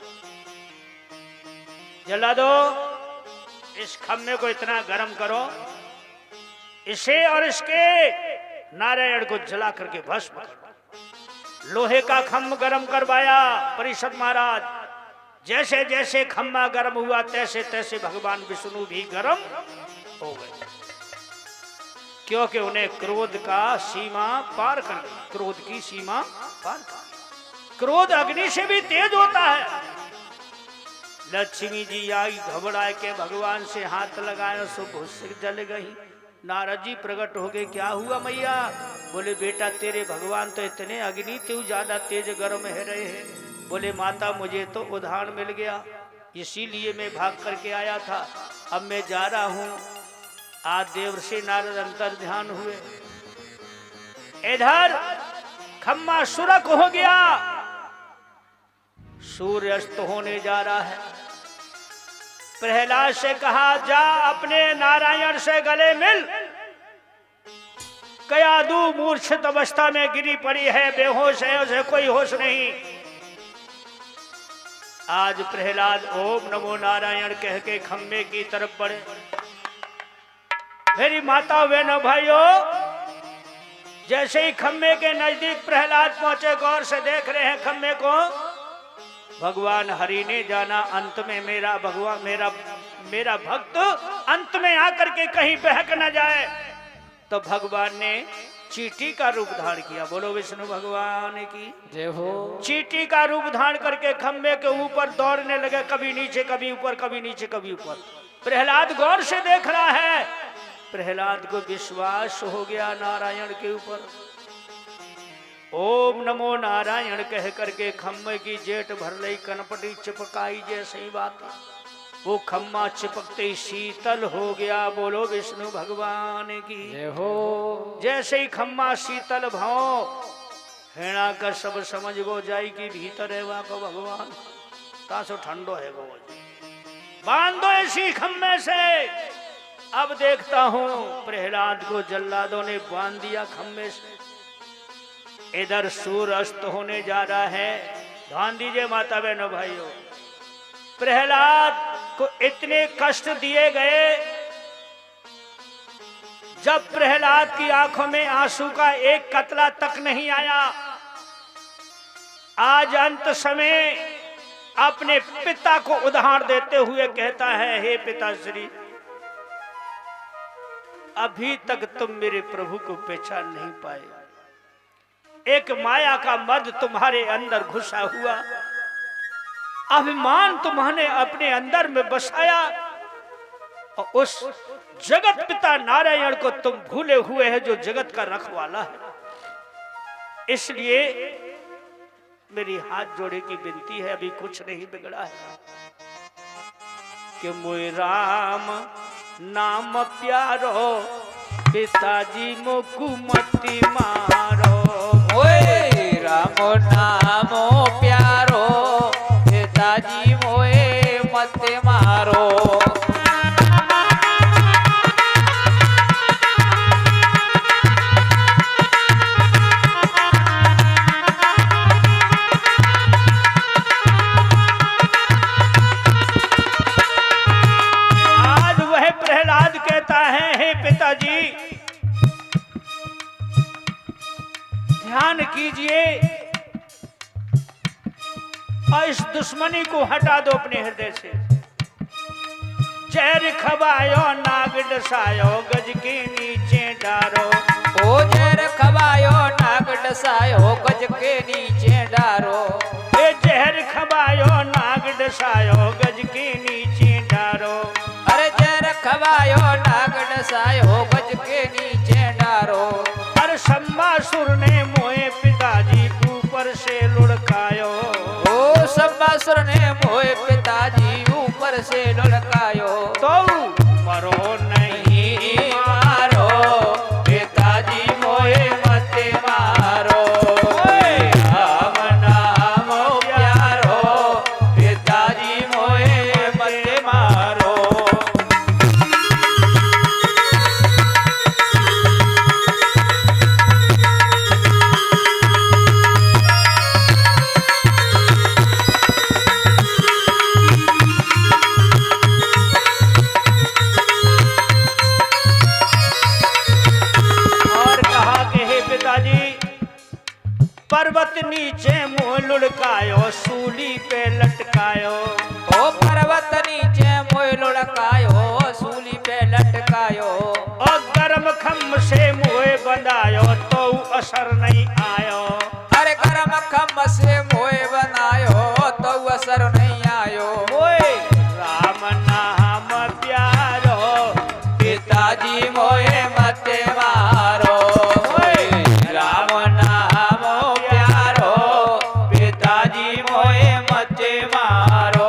जला दो, इस खम्भे को इतना गर्म करो, इसे और इसके नारायण को जला करके भस्म कर। लोहे का खम्भ गर्म करवाया परिषद महाराज। जैसे जैसे खम्भा गर्म हुआ तैसे तैसे भगवान विष्णु भी गर्म हो गए, क्योंकि उन्हें क्रोध का सीमा पार कर दी, क्रोध की सीमा पार कर। क्रोध अग्नि से भी तेज होता है। लक्ष्मी जी आई, घबराए के भगवान से हाथ लगाए, सो भूस जल गई। नारद जी प्रकट हो गए, क्या हुआ मैया? बोले बेटा तेरे भगवान तो इतने अग्नि तू ज्यादा तेज गर्म है रहे हैं। बोले माता मुझे तो उदाहरण मिल गया, इसीलिए मैं भाग करके आया था। अब मैं जा रहा हूँ। आज देवर्षि नारद अंतर ध्यान हुए। इधर खम्मा सुरक हो गया, सूर्य अस्त होने जा रहा है। प्रहलाद से कहा जा अपने नारायण से गले मिल। कयादू मूर्छित अवस्था में गिरी पड़ी है, बेहोश है, उसे कोई होश नहीं। आज प्रहलाद ओम नमो नारायण कह के खम्भे की तरफ बढ़े। मेरी माता बहनों भाइयों, जैसे ही खम्भे के नजदीक प्रहलाद पहुंचे, गौर से देख रहे हैं खम्भे को। भगवान हरि ने जाना अंत में मेरा भगवान मेरा भक्त अंत में आकर के कहीं बहक न जाए, तो भगवान ने चींटी का रूप धारण किया। बोलो विष्णु भगवान की जय हो। चींटी का रूप धारण करके खम्भे के ऊपर दौड़ने लगे, कभी नीचे कभी ऊपर, कभी नीचे कभी ऊपर। प्रहलाद गौर से देख रहा है। प्रहलाद को विश्वास हो गया नारायण के ऊपर। ओम नमो नारायण कह करके खम्भे की जेठ भर लई, कनपटी चिपकाई जैसे ही बात, वो खम्मा चिपकते ही शीतल हो गया। बोलो विष्णु भगवान की जय हो। जैसे ही खम्मा शीतल भाव, हेणा का सब समझ गो जाई कि भीतर है वहां को भगवान तासो ठंडो है गो, बांधो इसी खम्मे से। अब देखता हूं प्रहलाद को जल्लादों ने बांध दिया खम्मे से। इधर सूर्य अस्त होने जा रहा है। ध्यान दीजिए माता बहनों भाइयों, प्रहलाद को इतने कष्ट दिए गए, जब प्रहलाद की आंखों में आंसू का एक कतरा तक नहीं आया। आज अंत समय अपने पिता को उदाहरण देते हुए कहता है, हे पिताश्री, अभी तक तुम मेरे प्रभु को पहचान नहीं पाए। एक माया का मद तुम्हारे अंदर घुसा हुआ, अभिमान तुम्हारे अपने अंदर में बसाया, और उस जगत पिता नारायण को तुम भूले हुए हैं जो जगत का रखवाला है। इसलिए मेरी हाथ जोड़े की विनती है, अभी कुछ नहीं बिगड़ा है, कि मोए राम नाम प्यारो, पिताजी मोकु मती मारो। ओए राम नामो प्यारो, पिताजी मोए मत मारो। आज वह प्रहलाद कहता है, हे पिताजी ध्यान कीजिए और इस दुश्मनी को हटा दो अपने हृदय से। जहर खबायो नाग डसायो, गज के नीचे डारो। ओ जहर खबायो नाग डसायो, गज के नीचे डारो। ए जहर खबायो नाग डसायो, गज के नीचे डारो। अरे जहर खबायो नाग डसायो, गज के नीचे डारो। अरे सम्मासुर ने मोए पिताजी ऊपर से लुढ़कायो। ओ सम्मासुर ने मोए पिताजी ऊपर से लुढ़कायो। तो मरो नहीं मारो, पिताजी मोए मत मारो। राम नाम प्यारो, पिताजी मोए मत मारो। पर्वत नीचे मुंह लुढ़कायो, सूली पे लटकायो। ओ पर्वत नीचे मोय लुढ़कायो, सूली पे लटकायो। और गर्म खम से मुँह बंधायो, तो असर नहीं आयो। अरे गरम खम से मोय बनायो, तो असर नहीं आयो। मोए राम नाम प्यारो, पिताजी मोए मत मारो। मोए राम नाम प्यारो, पिताजी मोए मत मारो।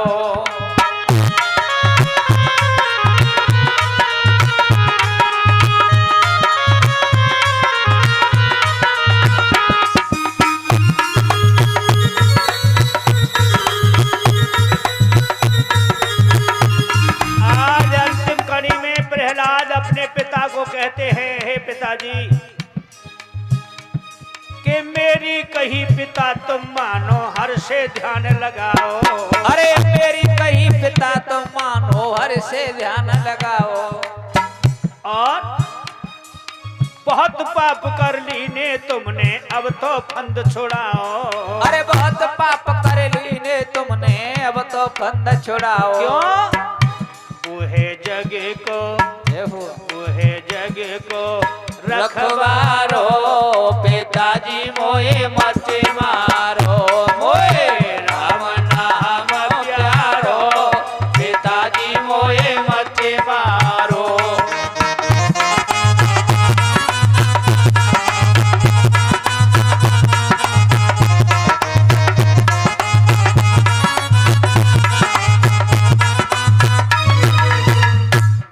आज अंतिम कड़ी में प्रहलाद अपने पिता को कहते हैं, हे पिताजी, कि मेरी कही पिता तुम मानो, हर से ध्यान लगाओ। अरे मेरी कही पिता तुम मानो, हर से ध्यान लगाओ। और बहुत पाप कर ली ने तुमने, अब तो फंद छुड़ाओ। अरे बहुत पाप कर लीने तुमने, अब तो फंद छुड़ाओ। क्यों? उहे जग को, देखो उहे जग को रखवारो, पिताजी मोए मत मारो। मोए राम नाम प्यारो, पिताजी मोए मत मारो।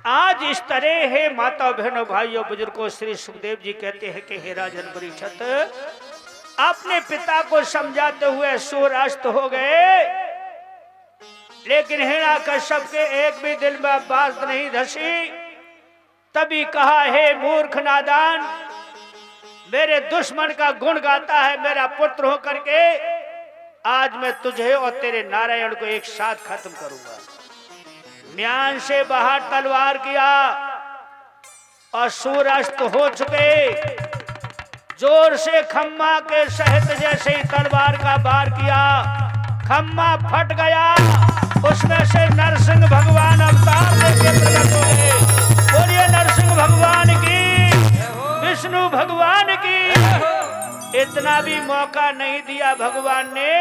आज इस तरह है माता बहनों भाइयों बुजुर्गों, श्री सुखदेव जी कहते हैं कि हे राजन परीक्षित, अपने पिता को समझाते हुए सूर्यास्त हो गए, लेकिन हिरण्यकश्यप के एक भी दिल में बात नहीं धसी। तभी कहा, हे मूर्ख नादान, मेरे दुश्मन का गुण गाता है मेरा पुत्र हो करके, आज मैं तुझे और तेरे नारायण को एक साथ खत्म करूंगा। म्यान से बाहर तलवार किया और सूर्यास्त हो चुके, जोर से खम्मा के सहित जैसे ही तलवार का वार किया, खम्मा फट गया, उसमें से नरसिंह भगवान अवतार लेके प्रकट हो गए। बोलिए नरसिंह भगवान की, विष्णु भगवान की। इतना भी मौका नहीं दिया भगवान ने,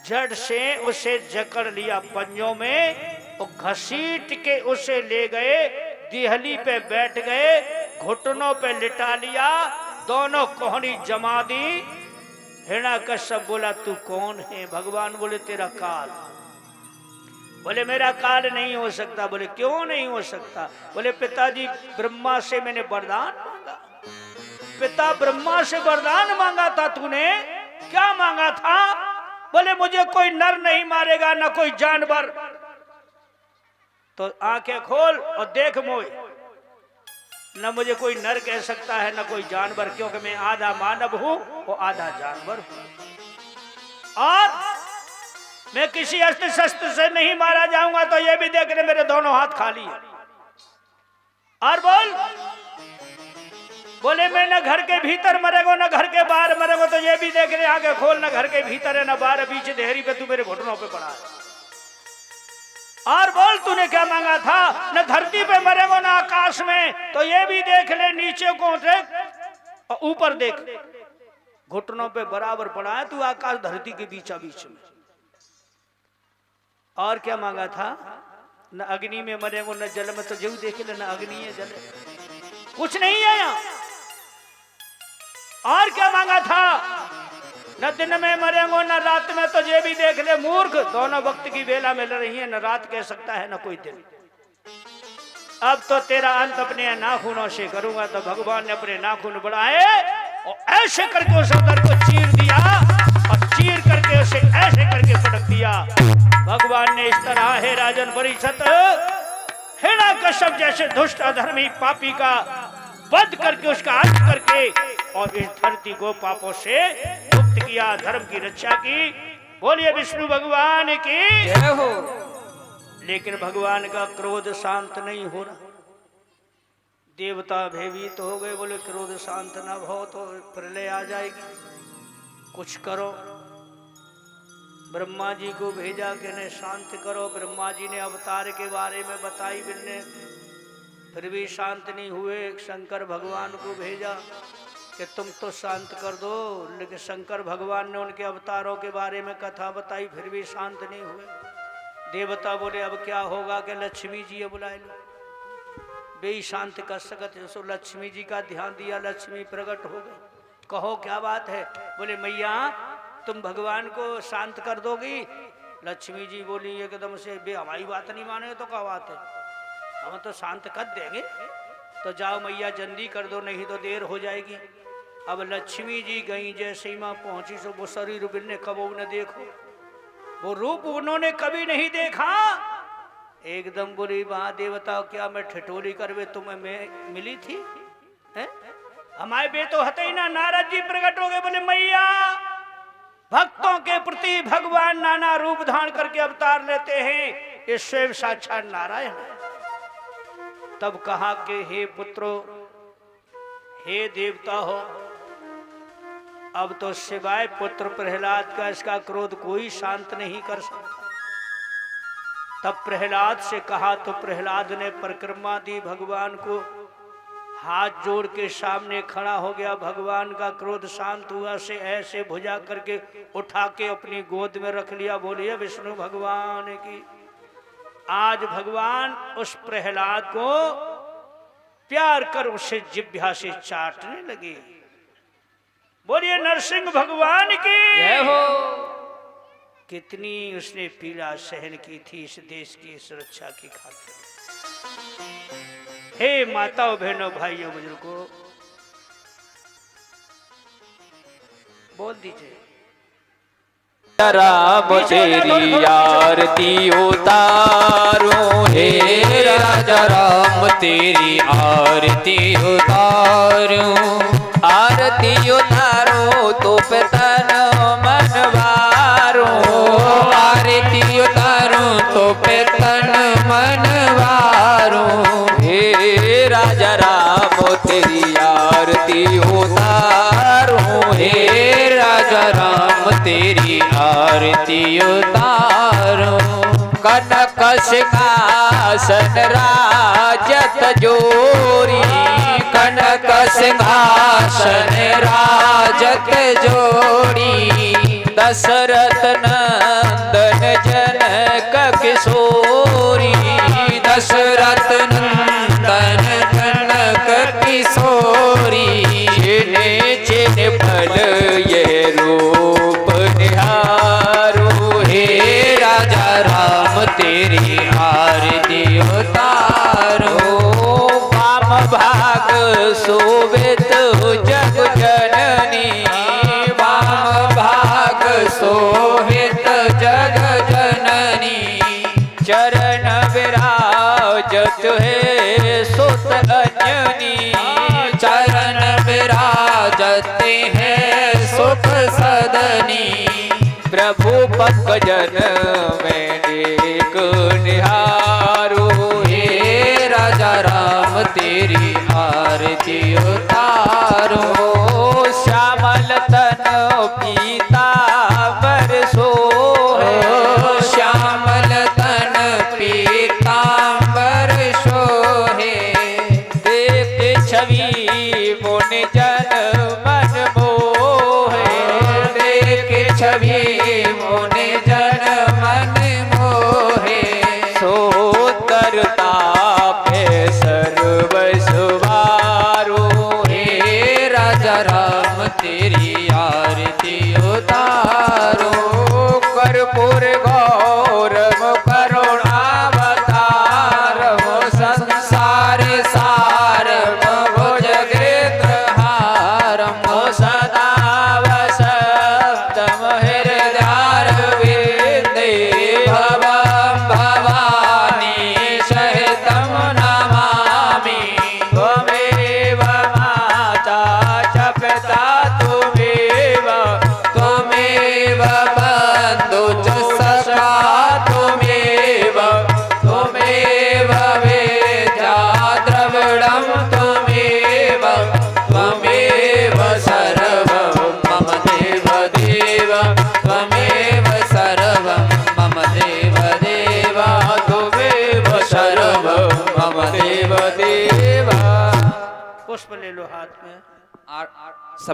झट से उसे जकड़ लिया पंजों में और घसीट के उसे ले गए, दिहली पे बैठ गए, घुटनों पे लिटा लिया, दोनों कोहनी जमा दी। हिरण्यकश्यप बोला, तू कौन है? भगवान बोले, तेरा काल। बोले, मेरा काल नहीं हो सकता। बोले, क्यों नहीं हो सकता? बोले, पिताजी ब्रह्मा से मैंने वरदान मांगा। पिता ब्रह्मा से वरदान मांगा था तूने, क्या मांगा था? बोले, मुझे कोई नर नहीं मारेगा, ना कोई जानवर। तो आंखें खोल और देख मोए, न मुझे कोई नर कह सकता है, न कोई जानवर, क्योंकि मैं आधा मानव हूं और आधा जानवर हूं। और मैं किसी अस्त्र शस्त्र से नहीं मारा जाऊंगा, तो ये भी देख रहे मेरे दोनों हाथ खाली है। और बोले, मैं न घर के भीतर मरेगो न घर के बाहर मरेगो, तो ये भी देख रहे, आगे खोल, न घर के भीतर है न बाहर, बीच देहरी पे तू मेरे घुटनों पे पड़ा है। और बोल, तूने क्या मांगा था? न धरती पे मरेगो न आकाश में, तो ये भी देख ले, नीचे को देख और ऊपर देख, घुटनों पे बराबर पड़ा है तू, आकाश धरती के बीचा बीच में। और क्या मांगा था? न अग्नि में मरेगो न जल में, तो जब देख ले, न अग्नि है जल, कुछ नहीं है यहाँ। और क्या मांगा था? न दिन में मरेंगो न रात में, तो ये भी देख ले मूर्ख, दोनों वक्त की बेला मिल रही है, न रात कह सकता है न कोई दिन। अब तो तेरा अंत अपने नाखूनों से करूंगा। तो भगवान ने अपने नाखून बढ़ाए और ऐसे करके उस अवतार को चीर दिया, और चीर करके उसे ऐसे करके पटक दिया। भगवान ने इस तरह, हे राजन परीक्षित, हिरण्यकश्यप जैसे दुष्ट अधर्मी पापी का वध करके, उसका अंत करके, और इस धरती को पापों से मुक्त किया, धर्म की रक्षा की। बोलिए विष्णु भगवान की जय हो। लेकिन भगवान का क्रोध शांत नहीं हो रहा। देवता भयभीत हो गए, बोले क्रोध शांत ना हो तो प्रलय आ जाएगी। कुछ करो। ब्रह्मा जी को भेजा कि इन्हें शांत करो। ब्रह्मा जी ने अवतार के बारे में बताई, बिन्ने फिर भी शांत नहीं हुए। शंकर भगवान को भेजा कि तुम तो शांत कर दो, लेकिन शंकर भगवान ने उनके अवतारों के बारे में कथा बताई, फिर भी शांत नहीं हुए। देवता बोले अब क्या होगा कि लक्ष्मी जी ये बुलाए लो, वे ही शांत कर सकते। सो लक्ष्मी जी का ध्यान दिया, लक्ष्मी प्रकट हो गई। कहो क्या बात है? बोले मैया तुम भगवान को शांत कर दोगी? लक्ष्मी जी बोली एकदम से, बे हमारी बात नहीं माने तो क्या बात है, हम तो शांत कर देंगे। तो जाओ मैया जल्दी कर दो, नहीं तो देर हो जाएगी। अब लक्ष्मी जी गई, जैसे ही माँ पहुंची सो वो शरीर बिन्ने कबो न देखो, वो रूप उन्होंने कभी नहीं देखा। एकदम बोली वहां देवता क्या मैं ठिठोली करवे तुम्हें मैं मिली थी है? हमारे बे तो हते ही ना। नारद जी प्रकट हो गए, बोले मैया भक्तों के प्रति भगवान नाना रूप धारण करके अवतार लेते हैं, ये स्वयं साक्षात नारायण है। तब कहा कि हे पुत्रो, हे देवता हो, अब तो सिवाय पुत्र प्रहलाद का इसका क्रोध कोई शांत नहीं कर सकता। तब प्रहलाद से कहा तो प्रहलाद ने परिक्रमा दी, भगवान को हाथ जोड़ के सामने खड़ा हो गया। भगवान का क्रोध शांत हुआ, से ऐसे भुजा करके उठा के अपनी गोद में रख लिया। बोलिए विष्णु भगवान की। आज भगवान उस प्रहलाद को प्यार कर उसे जिह्वा से चाटने लगे। बोलिए नरसिंह भगवान की जय हो। कितनी उसने पीड़ा सहन की थी इस देश की सुरक्षा की खातिर। हे माताओं बहनों भाइयों बुजुर्गों, बोल दीजिए। राम तेरी आरती उतारूं, हे राजा राम तेरी आरती उतारूं। आरती उतारो तो पे तन मन वारूं, आरती उतारूं तो पे तन मन वारूं। हे राजा राम तेरी आरती उतारूं, हे राजा राम तेरी आरती उतारूं। कनक सिंहासन राजत जोरी, कनक सिंहासन राजत जोड़ी। दशरथ नंदन जनक किशोरी, दशरथ नंदन जनक किशोरी। चिन्ह चिन्ह फल ये रूप निहारो, हे राजा राम तेरी आरती उतारो। वाम भाग शोभित जग जननी, वाम भाग शोभित जग जननी। चरण विराजत है सुत अंजनी, चरण विराजत है सुख सदनी। प्रभु पक जन में एक निहारो, हे राजा राम तेरी आरती उतारो। श्यामल तन पीतांबर सोहे, श्यामल तन पीतांबर सोहे। देख छवि मुनि जन मन मोहे, देख छवि मुनि जन मन मोहे। सोतरता पे सर्व सुवारो, हे राजा राम तेरी आरती उतारो। कर्पूर गौरव करुणावतारम, संसार सारम भुजगेन्द्रहारम। सदा वसंतम हृदयारविंदे, पुष्प ले लो हाथ में। और सभी